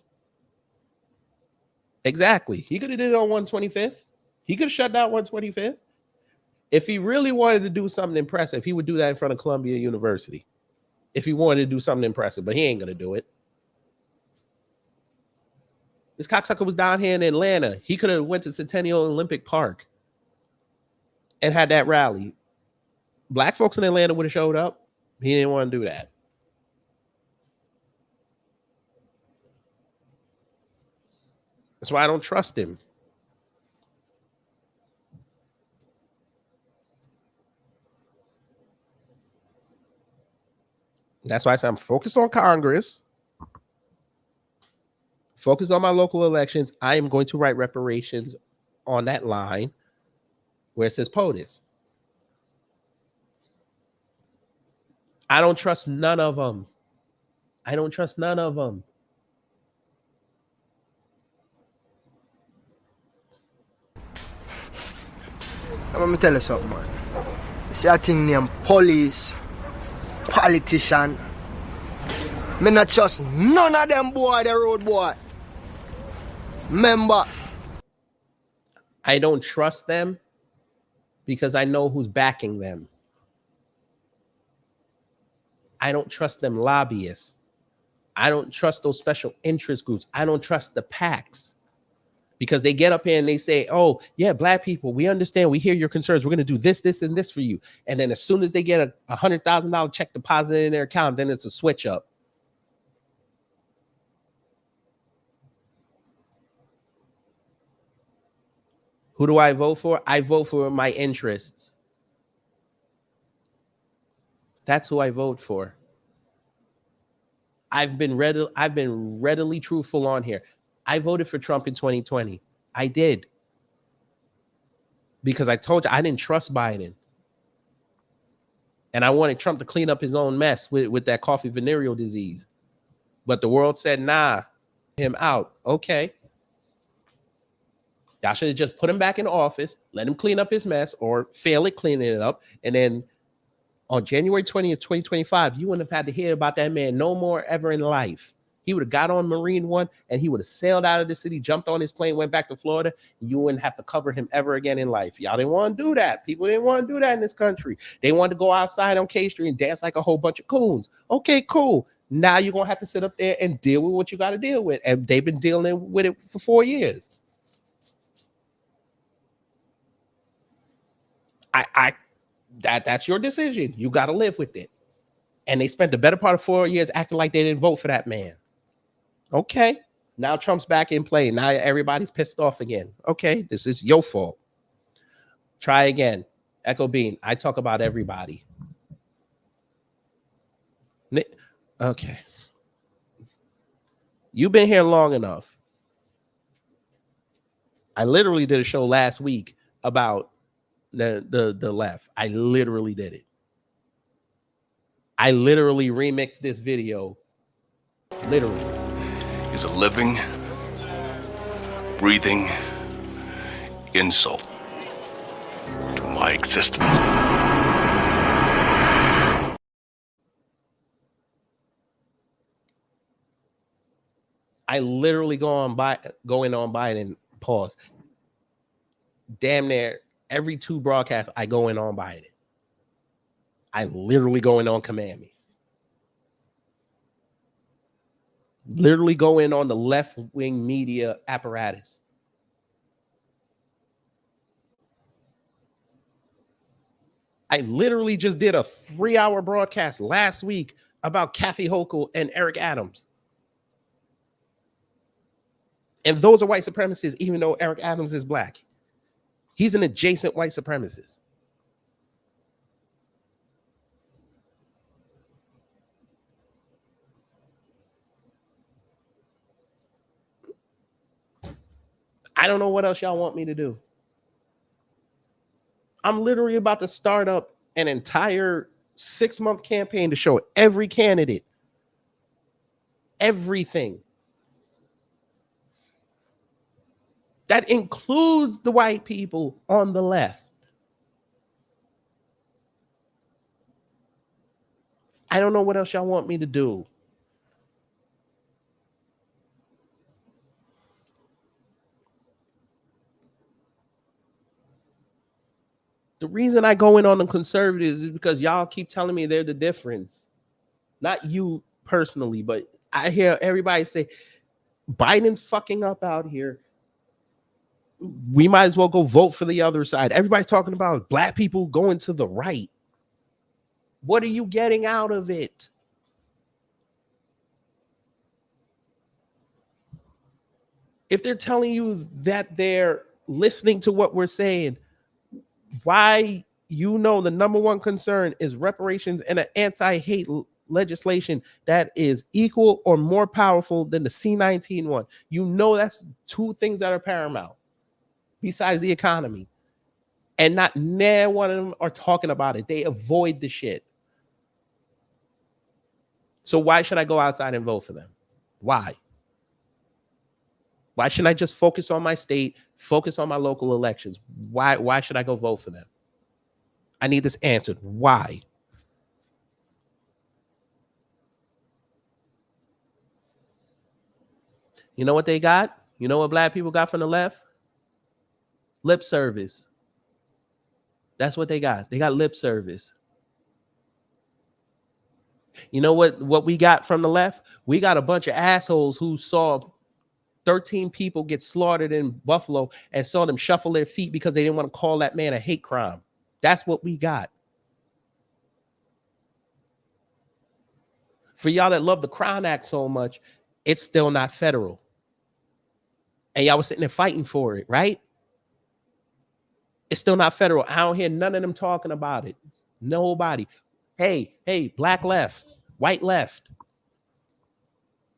Exactly. He could have did it on 125th. He could have shut down 125th. If he really wanted to do something impressive, he would do that in front of Columbia University. If he wanted to do something impressive, but he ain't gonna do it. This cocksucker was down here in Atlanta. He could have went to Centennial Olympic Park and had that rally. Black folks in Atlanta would have showed up. He didn't want to do that. That's why I don't trust him. That's why I said I'm focused on Congress. Focus on my local elections. I am going to write reparations on that line where it says POTUS. I don't trust none of them. I don't trust none of them. Let me tell you something, man. You see a thing named police, politician. Me not trust none of them boy, the road boy. Remember. I don't trust them because I know who's backing them. I don't trust them lobbyists. I don't trust those special interest groups. I don't trust the PACs because they get up here and they say, oh, yeah, black people, we understand. We hear your concerns. We're going to do this, this, and this for you. And then as soon as they get a $100,000 check deposited in their account, then it's a switch up. Who do I vote for? I vote for my interests. That's who I vote for. I've been readily truthful on here. I voted for Trump in 2020. I did. Because I told you I didn't trust Biden. And I wanted Trump to clean up his own mess with that coffee venereal disease. But the world said, nah, him out. Okay. Y'all should have just put him back in office, let him clean up his mess or fail at cleaning it up. And then on January 20th, 2025, you wouldn't have had to hear about that man no more ever in life. He would have got on Marine One and he would have sailed out of the city, jumped on his plane, went back to Florida. And you wouldn't have to cover him ever again in life. Y'all didn't want to do that. People didn't want to do that in this country. They wanted to go outside on K Street and dance like a whole bunch of coons. Okay, cool. Now you're going to have to sit up there and deal with what you got to deal with. And they've been dealing with it for 4 years. That's your decision. You got to live with it. And they spent the better part of 4 years acting like they didn't vote for that man. Okay. Now Trump's back in play. Now everybody's pissed off again. Okay. This is your fault. Try again. Echo Bean. I talk about everybody. Okay. You've been here long enough. I literally did a show last week about the left. I literally did it. I literally remixed this video. Literally. Is a living, breathing insult to my existence. I literally go in on Biden, pause. Damn near every 2 broadcasts, I go in on Biden. I literally go in on Command Me. Literally go in on the left-wing media apparatus. I literally just did a 3-hour broadcast last week about Kathy Hochul and Eric Adams. And those are white supremacists, even though Eric Adams is black. He's an adjacent white supremacist. I don't know what else y'all want me to do. I'm literally about to start up an entire 6-month campaign to show every candidate everything. That includes the white people on the left. I don't know what else y'all want me to do. The reason I go in on the conservatives is because y'all keep telling me they're the difference. Not you personally, but I hear everybody say Biden's fucking up out here. We might as well go vote for the other side. Everybody's talking about black people going to the right. What are you getting out of it? If they're telling you that they're listening to what we're saying, why, you know, the number one concern is reparations and an anti-hate legislation that is equal or more powerful than the C-19 one. You know, that's two things that are paramount besides the economy. And not near one of them are talking about it. They avoid the shit. So why should I go outside and vote for them? Why? Why shouldn't I just focus on my state, focus on my local elections? Why should I go vote for them? I need this answered. Why? You know what they got? You know what black people got from the left? Lip service. That's what they got. They got lip service. You know what we got from the left? We got a bunch of assholes who saw 13 people get slaughtered in Buffalo and saw them shuffle their feet because they didn't want to call that man a hate crime. That's what we got. For y'all that love the Crown Act so much, it's still not federal. And y'all was sitting there fighting for it, right? It's still not federal. I don't hear none of them talking about it. Nobody. Hey, black left, white left.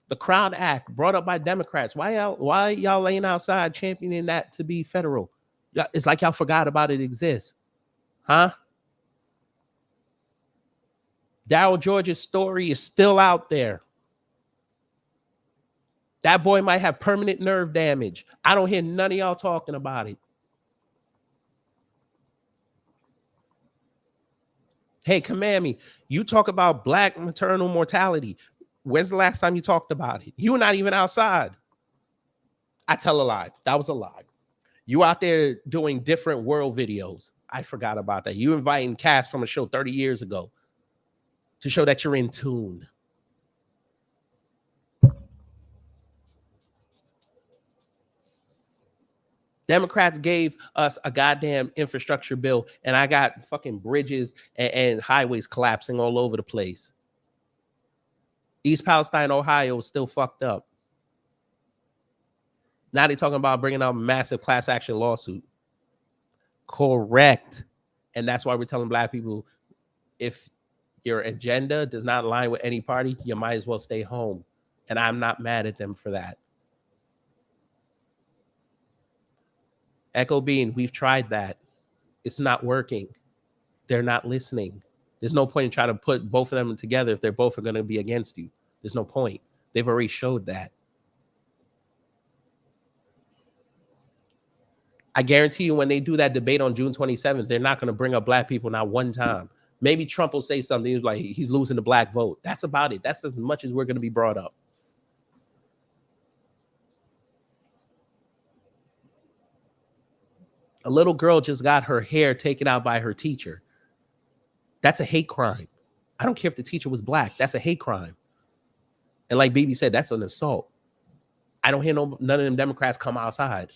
The Crown Act brought up by Democrats. Why y'all laying outside championing that to be federal? It's like y'all forgot about it exists. Huh? Darryl George's story is still out there. That boy might have permanent nerve damage. I don't hear none of y'all talking about it. Hey, Kamami, you talk about black maternal mortality. When's the last time you talked about it? You were not even outside. I tell a lie. That was a lie. You out there doing different world videos. I forgot about that. You inviting cast from a show 30 years ago to show that you're in tune. Democrats gave us a goddamn infrastructure bill, and I got fucking bridges and highways collapsing all over the place. East Palestine, Ohio is still fucked up. Now they're talking about bringing out a massive class action lawsuit. Correct. And that's why we're telling black people, if your agenda does not align with any party, you might as well stay home. And I'm not mad at them for that. Echo Bean, we've tried that. It's not working. They're not listening. There's no point in trying to put both of them together if they're both are going to be against you. There's no point. They've already showed that. I guarantee you when they do that debate on June 27th, they're not going to bring up black people not one time. Maybe Trump will say something like he's losing the black vote. That's about it. That's as much as we're going to be brought up. A little girl just got her hair taken out by her teacher. That's a hate crime. I don't care if the teacher was black. That's a hate crime. And like BB said, that's an assault. I don't hear none of them Democrats come outside.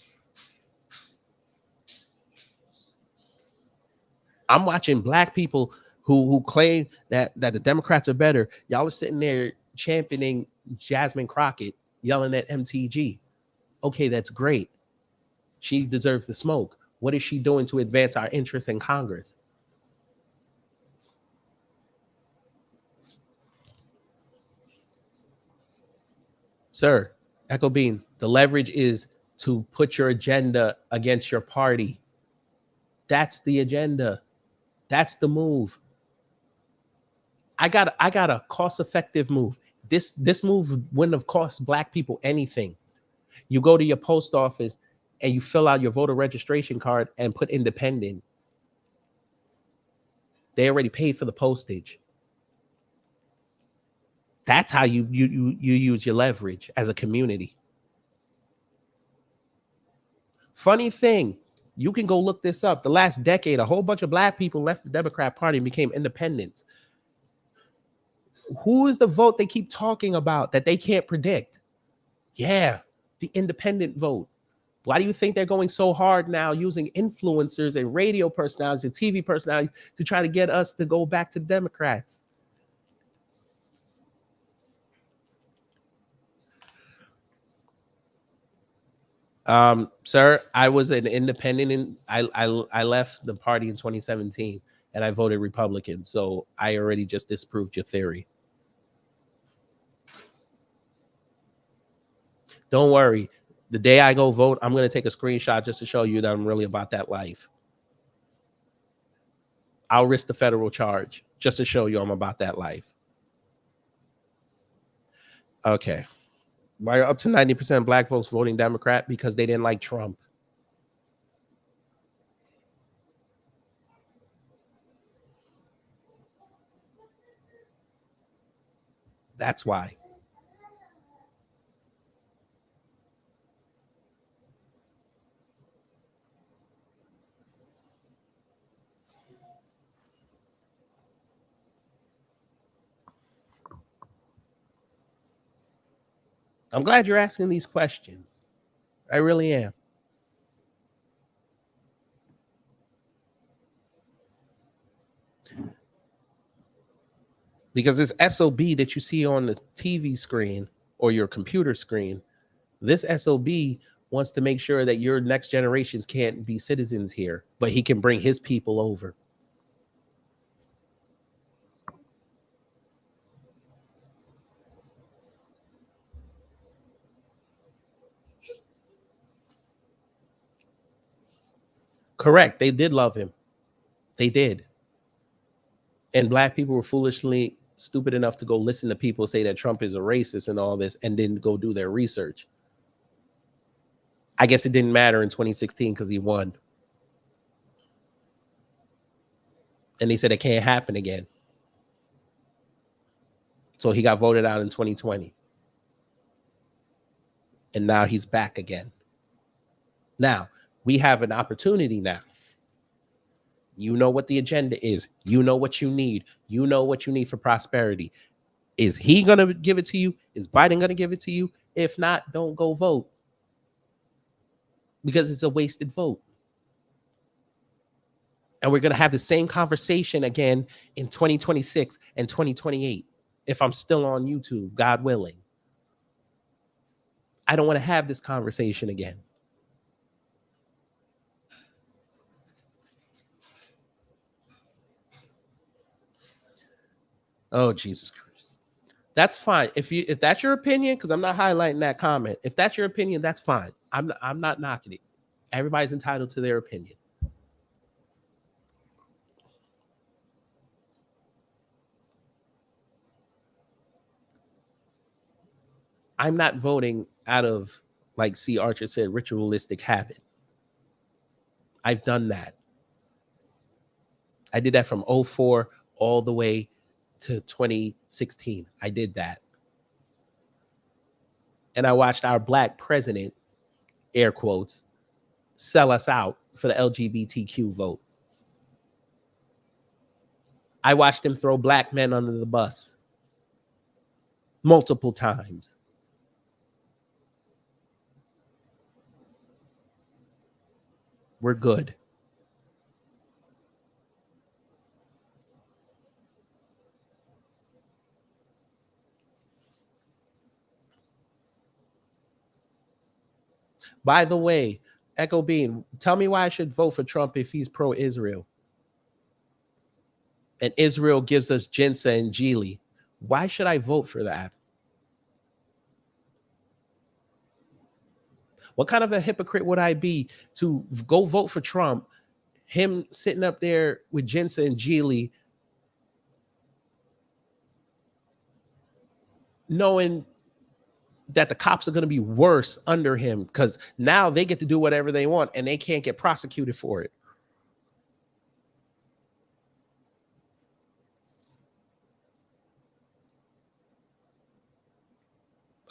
I'm watching black people who claim that the Democrats are better. Y'all was sitting there championing Jasmine Crockett, yelling at MTG. Okay, that's great. She deserves the smoke. What is she doing to advance our interests in Congress? Sir, Echo Bean, the leverage is to put your agenda against your party. That's the agenda. That's the move. I got a cost-effective move. This move wouldn't have cost black people anything. You go to your post office and you fill out your voter registration card and put independent. They already paid for the postage. That's how you use your leverage as a community. Funny thing, You can go look this up. The last decade, a whole bunch of black people left the Democrat Party and became independents. Who is the vote they keep talking about that they can't predict? Yeah, the independent vote. Why do you think they're going so hard now using influencers and radio personalities and TV personalities to try to get us to go back to the Democrats? Sir, I was an independent and I left the party in 2017 and I voted Republican. So I already just disproved your theory. Don't worry. The day I go vote, I'm going to take a screenshot just to show you that I'm really about that life. I'll risk the federal charge just to show you I'm about that life. Okay. Why are up to 90% of black folks voting Democrat? Because they didn't like Trump. That's why. I'm glad you're asking these questions. I really am. Because this SOB that you see on the TV screen or your computer screen, this SOB wants to make sure that your next generations can't be citizens here, but he can bring his people over. Correct. They did love him. They did. And black people were foolishly stupid enough to go listen to people say that Trump is a racist and all this and didn't go do their research. I guess it didn't matter in 2016 because he won. And they said it can't happen again. So he got voted out in 2020. And now he's back again. Now, we have an opportunity now. You know what the agenda is. You know what you need. You know what you need for prosperity. Is he going to give it to you? Is Biden going to give it to you? If not, don't go vote. Because it's a wasted vote. And we're going to have the same conversation again in 2026 and 2028. If I'm still on YouTube, God willing. I don't want to have this conversation again. Oh, Jesus Christ. That's fine. If that's your opinion, because I'm not highlighting that comment. If that's your opinion, that's fine. I'm not knocking it. Everybody's entitled to their opinion. I'm not voting out of, like C. Archer said, ritualistic habit. I've done that. I did that from 2004 all the way to 2016. I did that. And I watched our black president, air quotes, sell us out for the LGBTQ vote. I watched him throw black men under the bus multiple times. We're good. By the way, Echo Bean, tell me why I should vote for Trump if he's pro-Israel. And Israel gives us Jinsa and Geely. Why should I vote for that? What kind of a hypocrite would I be to go vote for Trump, him sitting up there with Jinsa and Geely, knowing that the cops are going to be worse under him because now they get to do whatever they want and they can't get prosecuted for it.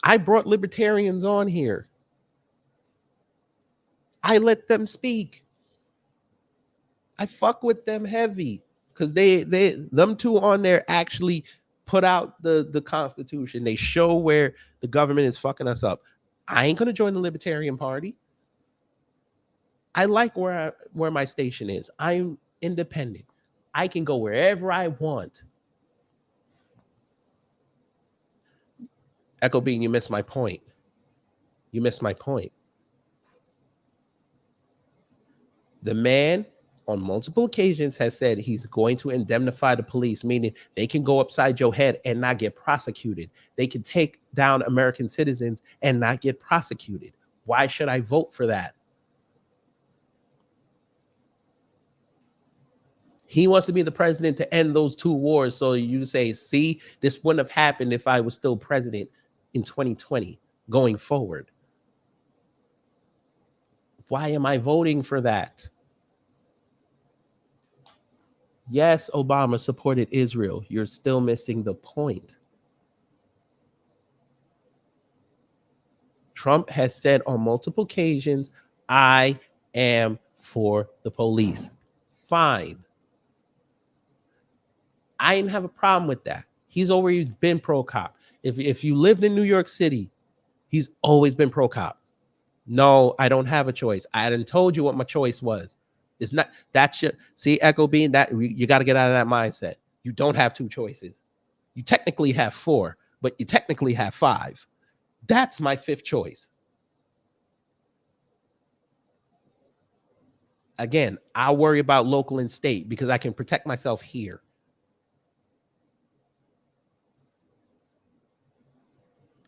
I brought libertarians on here. I let them speak. I fuck with them heavy because them two on there actually put out the Constitution. They show where the government is fucking us up. I ain't gonna join the Libertarian Party. I like where my station is. I'm independent. I can go wherever I want. Echo Bean, you missed my point. You missed my point. The man on multiple occasions has said he's going to indemnify the police, meaning they can go upside your head and not get prosecuted. They can take down American citizens and not get prosecuted. Why should I vote for that? He wants to be the president to end those two wars. So you say, see, this wouldn't have happened if I was still president in 2020 going forward. Why am I voting for that? Yes, Obama supported Israel. You're still missing the point. Trump has said on multiple occasions, I am for the police. Fine. I didn't have a problem with that. He's always been pro-cop. If you lived in New York City, he's always been pro-cop. No, I don't have a choice. I hadn't told you what my choice was. It's not that's your see, Echo Bean, that you got to get out of that mindset. You don't have two choices. You technically have four, but you technically have five. That's my fifth choice. Again, I worry about local and state because I can protect myself here.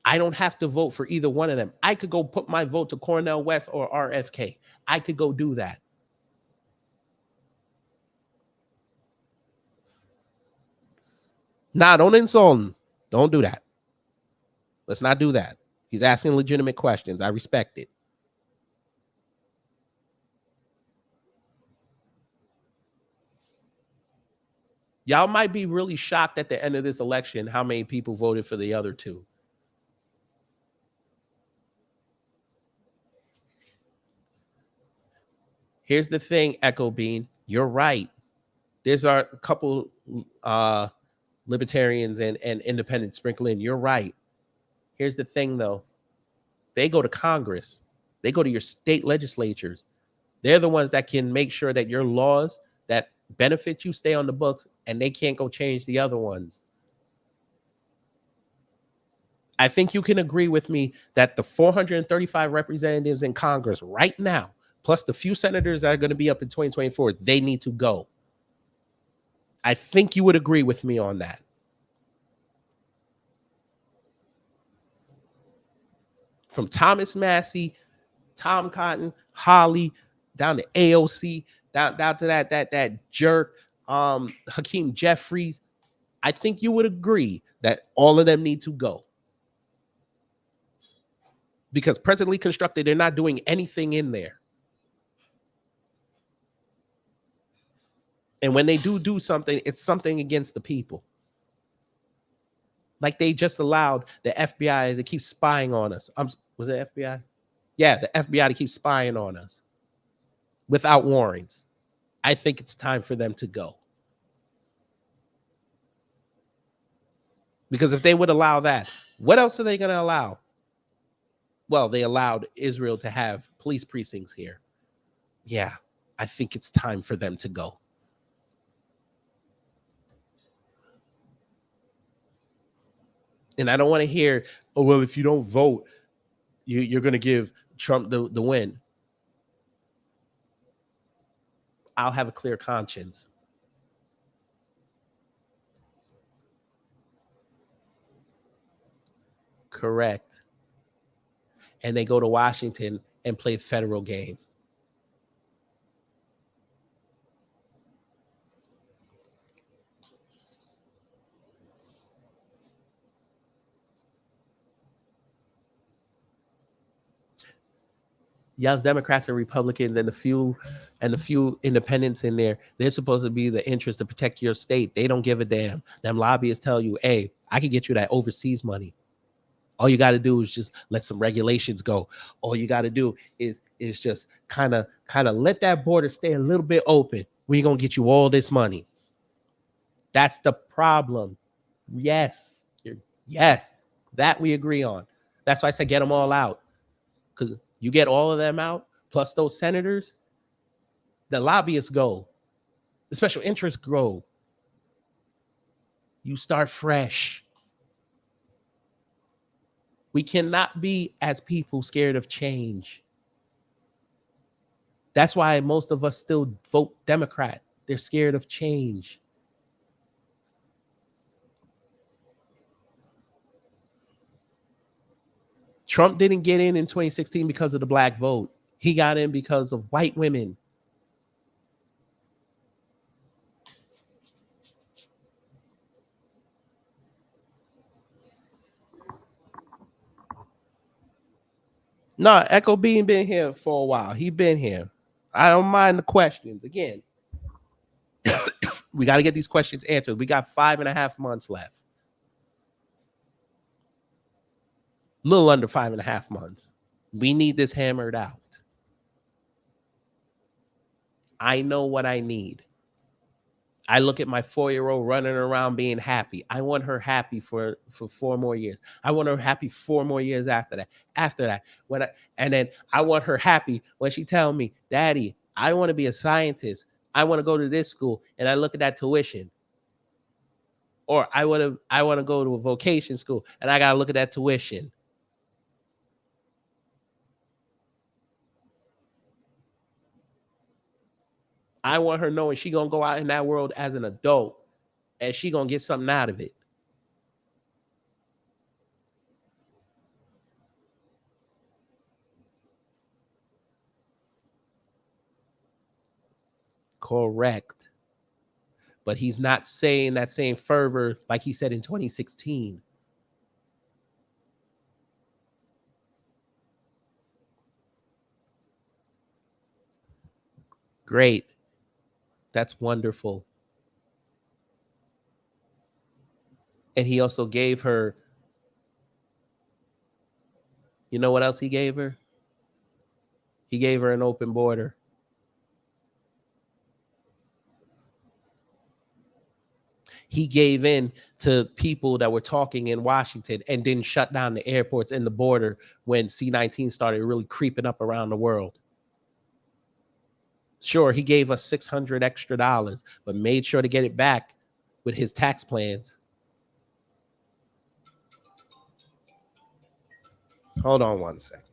I don't have to vote for either one of them. I could go put my vote to Cornel West or RFK. I could go do that. Nah, don't insult him. Don't do that. Let's not do that. He's asking legitimate questions. I respect it. Y'all might be really shocked at the end of this election how many people voted for the other two. Here's the thing, Echo Bean. You're right. There's a couple libertarians and independents sprinkle in. You're right. Here's the thing, though. They go to Congress. They go to your state legislatures. They're the ones that can make sure that your laws that benefit you stay on the books, and they can't go change the other ones. I think you can agree with me that the 435 representatives in Congress right now, plus the few senators that are going to be up in 2024, they need to go. I think you would agree with me on that. From Thomas Massey, Tom Cotton, Holly, down to AOC, down to that jerk, Hakeem Jeffries. I think you would agree that all of them need to go. Because presently constructed, they're not doing anything in there. And when they do something, it's something against the people. Like they just allowed the FBI to keep spying on us. Was it FBI? Yeah, the FBI to keep spying on us without warrants. I think it's time for them to go. Because if they would allow that, what else are they going to allow? Well, they allowed Israel to have police precincts here. Yeah, I think it's time for them to go. And I don't want to hear, oh, well, if you don't vote, you're going to give Trump the win. I'll have a clear conscience. Correct. And they go to Washington and play the federal game. Y'all's Democrats and Republicans and the few independents in there, they're supposed to be the interest to protect your state. They don't give a damn. Them lobbyists tell you, hey, I can get you that overseas money. All you got to do is just let some regulations go. All you got to do is just kind of let that border stay a little bit open. We're going to get you all this money. That's the problem. Yes. Yes. That we agree on. That's why I said get them all out. Because you get all of them out, plus those senators, the lobbyists go. The special interests grow. You start fresh. We cannot be, as people, scared of change. That's why most of us still vote Democrat. They're scared of change. Trump didn't get in 2016 because of the black vote. He got in because of white women. No, Echo Bean been here for a while. He been here. I don't mind the questions. Again, we got to get these questions answered. We got 5.5 months left. A little under 5.5 months. We need this hammered out. I know what I need. I look at my 4-year-old running around being happy. I want her happy for 4 more years. I want her happy 4 more years after that. And then I want her happy when she tell me, Daddy, I want to be a scientist. I want to go to this school. And I look at that tuition. Or I want to go to a vocation school and I got to look at that tuition. I want her knowing she gonna go out in that world as an adult and she gonna get something out of it. Correct. But he's not saying that same fervor like he said in 2016. Great. That's wonderful. And he also gave her, you know what else he gave her? He gave her an open border. He gave in to people that were talking in Washington and didn't shut down the airports and the border when C-19 started really creeping up around the world. Sure, he gave us $600 extra, but made sure to get it back with his tax plans. Hold on one second.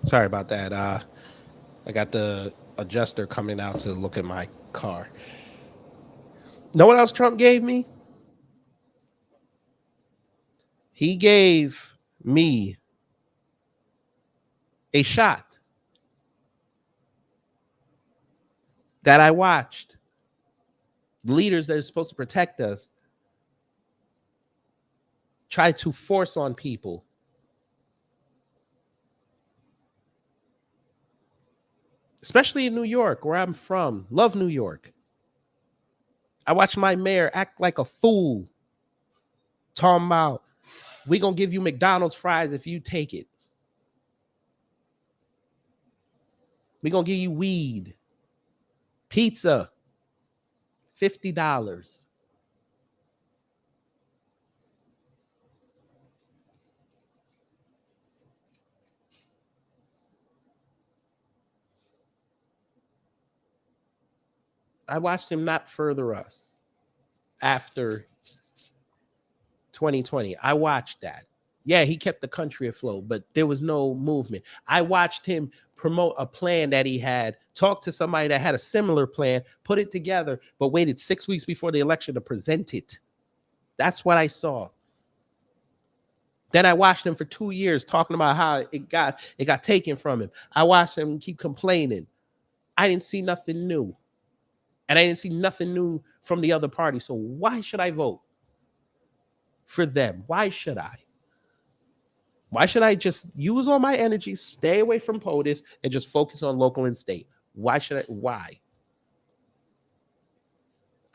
Sorry about that. I got the adjuster coming out to look at my car. Know what else Trump gave me? He gave me a shot that I watched. Leaders that are supposed to protect us try to force on people. Especially in New York, where I'm from. Love New York. I watched my mayor act like a fool. Talking about, we gonna give you McDonald's fries if you take it. We gonna give you weed. Pizza. $50. I watched him not further us after 2020. I watched that. Yeah, he kept the country afloat, but there was no movement. I watched him promote a plan that he had, talk to somebody that had a similar plan, put it together, but waited 6 weeks before the election to present it. That's what I saw. Then I watched him for 2 years talking about how it got taken from him. I watched him keep complaining. I didn't see nothing new. And I didn't see nothing new from the other party. So why should I vote for them? Why should I? Why should I just use all my energy, stay away from POTUS, and just focus on local and state? Why should I? Why?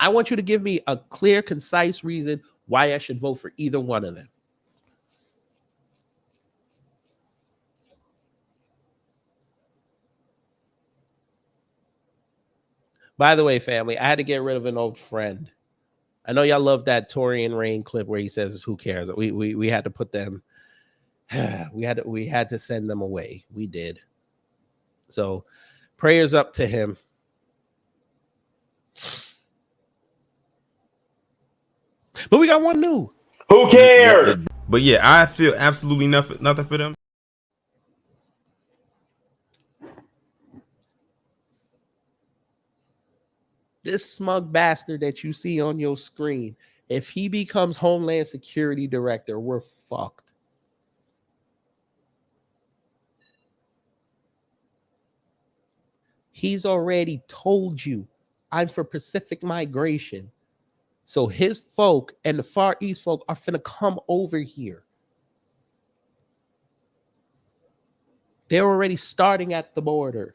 I want you to give me a clear, concise reason why I should vote for either one of them. By the way, family, I had to get rid of an old friend. I know y'all love that Torian Rain clip where he says, "Who cares?" We had to put them. We had to send them away. We did. So, prayers up to him. But we got one new. Who cares? But yeah, I feel absolutely nothing for them. This smug bastard that you see on your screen, if he becomes Homeland Security Director, we're fucked. He's already told you, I'm for Pacific migration. So his folk and the Far East folk are finna come over here. They're already starting at the border.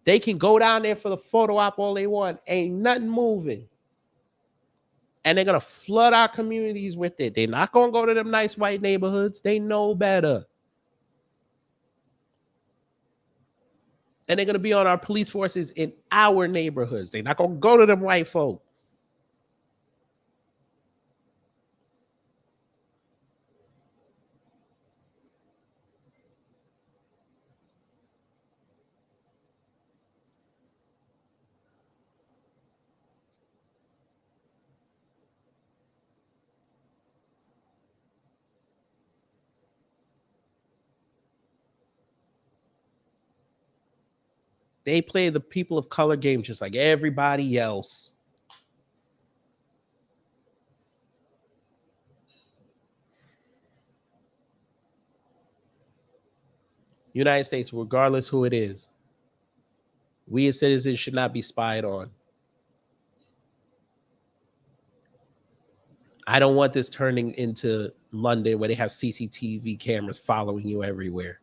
They can go down there for the photo op all they want. Ain't nothing moving. And they're going to flood our communities with it. They're not going to go to them nice white neighborhoods. They know better. And they're going to be on our police forces in our neighborhoods. They're not going to go to them white folk. They play the people of color game just like everybody else. United States, regardless who it is, we as citizens should not be spied on. I don't want this turning into London where they have CCTV cameras following you everywhere.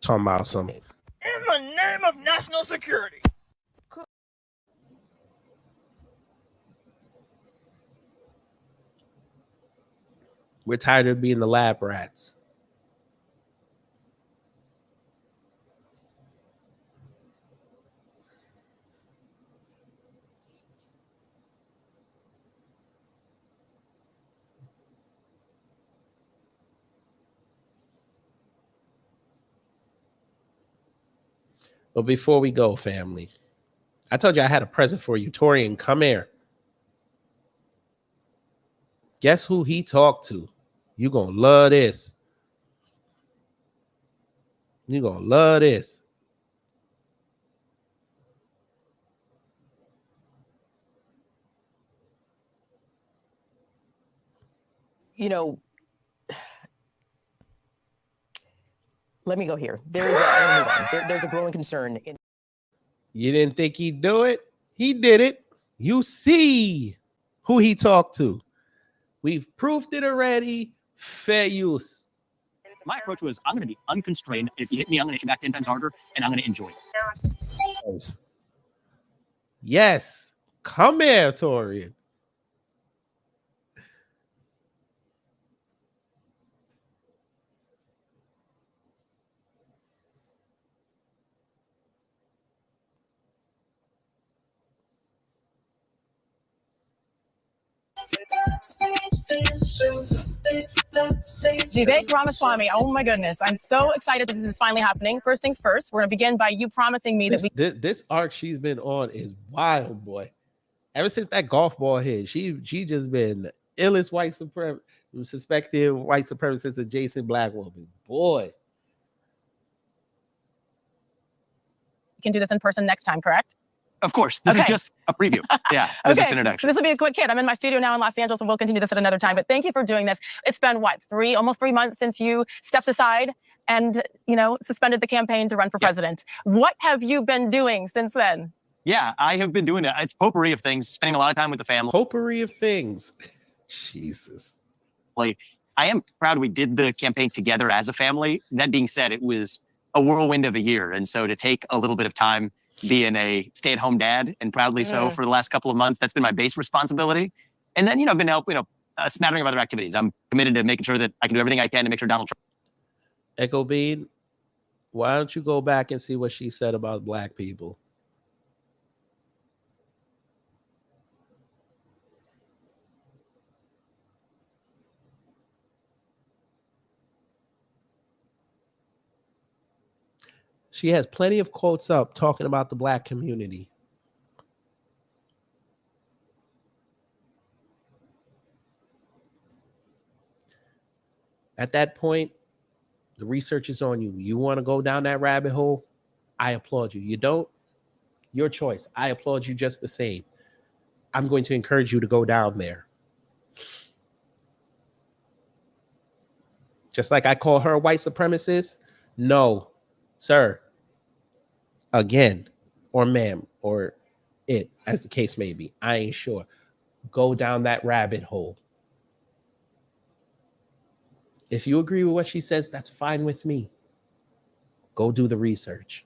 Talking about some. In the name of national security. We're tired of being the lab rats. But before we go, family, I told you I had a present for you. Torian, come here. Guess who he talked to? You gonna love this. You gonna love this. You know, let me go here. There's a growing concern. You didn't think he'd do it? He did it. You see who he talked to. We've proved it already. Fair use. My approach was, I'm going to be unconstrained. If you hit me, I'm going to hit you back 10 times harder, and I'm going to enjoy it. Yes. Come here, Torian. Vivek Ramaswamy, oh my goodness. I'm so excited that this is finally happening. First things first, we're going to begin by you promising me that this arc she's been on is wild, boy. Ever since that golf ball hit, she just been the illest suspected white supremacist adjacent black woman. Boy. we can do this in person next time, correct? Of course. This is just a preview. Yeah. This is just an introduction. So this will be a quick hit. I'm in my studio now in Los Angeles, and we'll continue this at another time. But thank you for doing this. It's been what, almost 3 months since you stepped aside and, suspended the campaign to run for president. What have you been doing since then? Yeah, I have been doing it. It's potpourri of things, spending a lot of time with the family. Potpourri of things. Jesus. I am proud we did the campaign together as a family. That being said, it was a whirlwind of a year. And so to take a little bit of time being a stay-at-home dad, and proudly so for the last couple of months, that's been my base responsibility. And then, I've been helping, a smattering of other activities. I'm committed to making sure that I can do everything I can to make sure Donald Trump. Echo Bean, why don't you go back and see what she said about black people? She has plenty of quotes up talking about the black community. At that point, the research is on you. You want to go down that rabbit hole? I applaud you. You don't? Your choice. I applaud you just the same. I'm going to encourage you to go down there. Just like I call her a white supremacist? No, sir. Again, or ma'am, or it, as the case may be. I ain't sure. Go down that rabbit hole. If you agree with what she says, that's fine with me. Go do the research.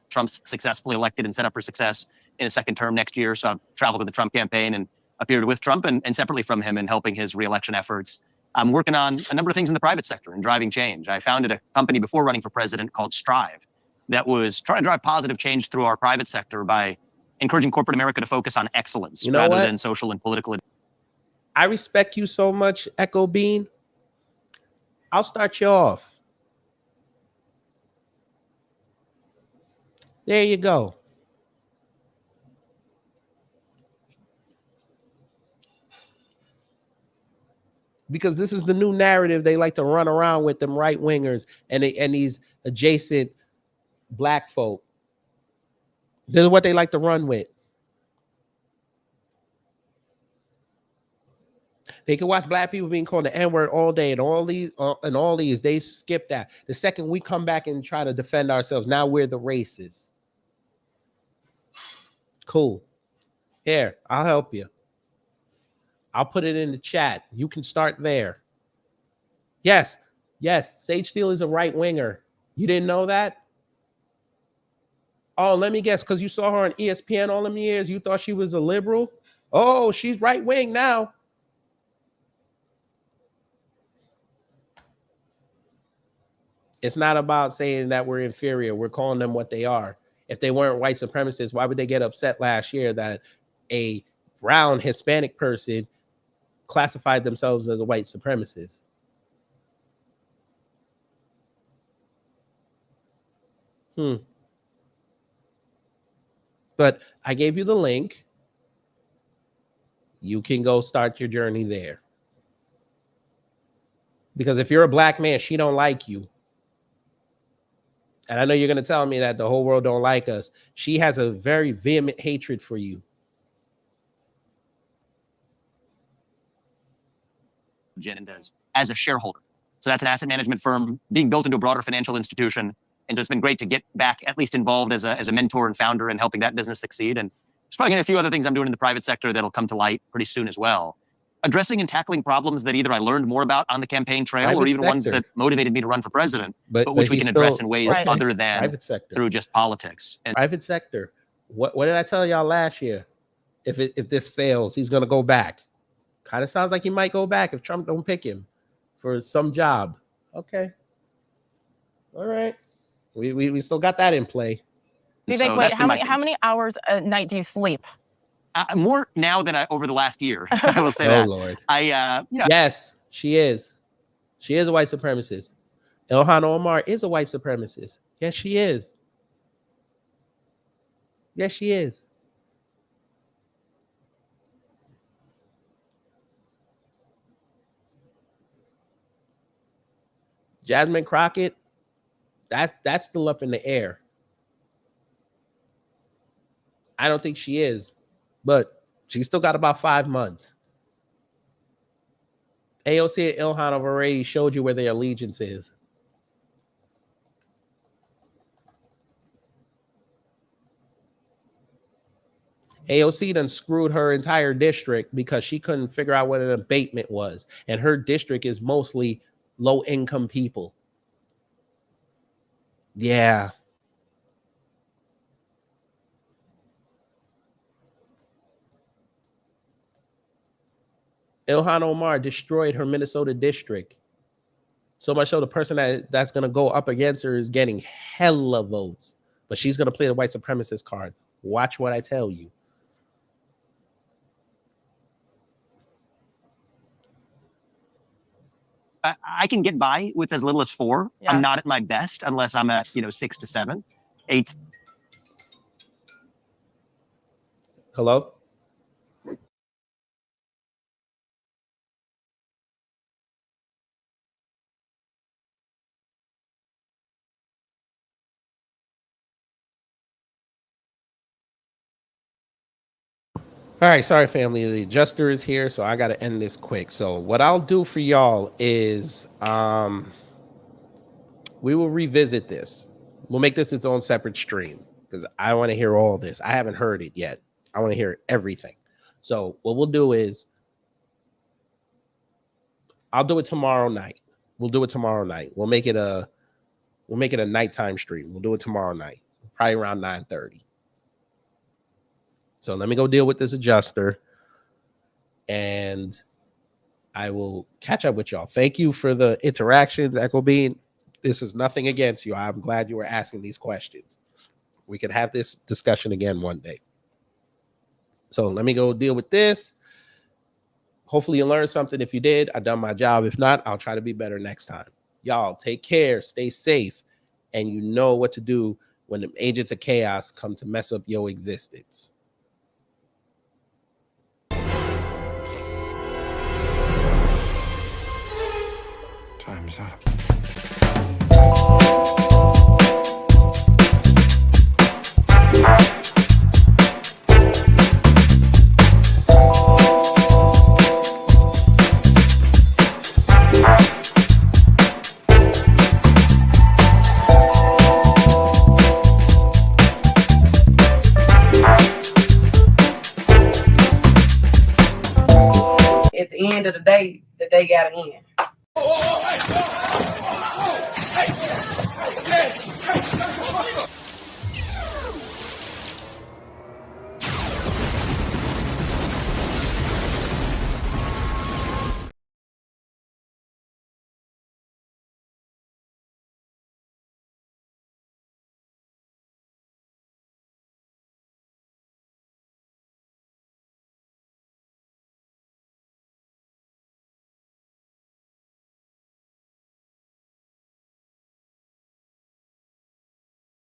Trump's successfully elected and set up for success in a second term next year. So I've traveled with the Trump campaign and appeared with Trump and separately from him in helping his reelection efforts. I'm working on a number of things in the private sector and driving change. I founded a company before running for president called Strive that was trying to drive positive change through our private sector by encouraging corporate America to focus on excellence rather than social and political. I respect you so much, Echo Bean. I'll start you off. There you go. Because this is the new narrative they like to run around with, them right wingers and these adjacent black folk. This is what they like to run with. They can watch black people being called the N-word all day, and all these they skip that. The second we come back and try to defend ourselves, now we're the racists. Cool. Here, I'll help you. I'll put it in the chat. You can start there. Yes, Sage Steele is a right winger. You didn't know that? Oh, let me guess, because you saw her on ESPN all them years, you thought she was a liberal? Oh, she's right wing now. It's not about saying that we're inferior. We're calling them what they are. If they weren't white supremacists, why would they get upset last year that a brown Hispanic person classified themselves as a white supremacist? But I gave you the link. You can go start your journey there. Because if you're a black man, she don't like you. And I know you're going to tell me that the whole world don't like us. She has a very vehement hatred for you. Does as a shareholder. So that's an asset management firm being built into a broader financial institution. And so it's been great to get back at least involved as a mentor and founder in helping that business succeed. And there's probably a few other things I'm doing in the private sector that'll come to light pretty soon as well. Addressing and tackling problems that either I learned more about on the campaign trail or even ones that motivated me to run for president, but which we can address in ways other than through just politics. And private sector. What did I tell y'all last year? If this fails, he's going to go back. Kind of sounds like he might go back if Trump don't pick him for some job. Okay. All right. We still got that in play. Vivek, So wait, that's been my how many hours a night do you sleep? more now than over the last year. I will say Oh that. Lord. Yes, she is. She is a white supremacist. Ilhan Omar is a white supremacist. Yes, she is. Yes, she is. Jasmine Crockett, that's still up in the air. I don't think she is, but she's still got about 5 months. AOC and Ilhan have already showed you where their allegiance is. AOC done screwed her entire district because she couldn't figure out what an abatement was. And her district is mostly low-income people. Yeah. Ilhan Omar destroyed her Minnesota district. So much so the person that's going to go up against her is getting hella votes. But she's going to play the white supremacist card. Watch what I tell you. I can get by with as little as 4. Yeah. I'm not at my best unless I'm at 6 to 7, 8. Hello? All right, sorry, family. The adjuster is here, so I got to end this quick. So what I'll do for y'all is we will revisit this. We'll make this its own separate stream because I want to hear all this. I haven't heard it yet. I want to hear everything. So what we'll do is I'll do it tomorrow night. We'll do it tomorrow night. We'll make it a nighttime stream. We'll do it tomorrow night, probably around 9:30. So let me go deal with this adjuster and I will catch up with y'all. Thank you for the interactions, Echo Bean. This is nothing against you. I'm glad you were asking these questions. We could have this discussion again one day. So let me go deal with this. Hopefully you learned something. If you did, I've done my job. If not, I'll try to be better next time. Y'all take care, stay safe, and you know what to do when the agents of chaos come to mess up your existence. Time's up. At the end of the day got to end.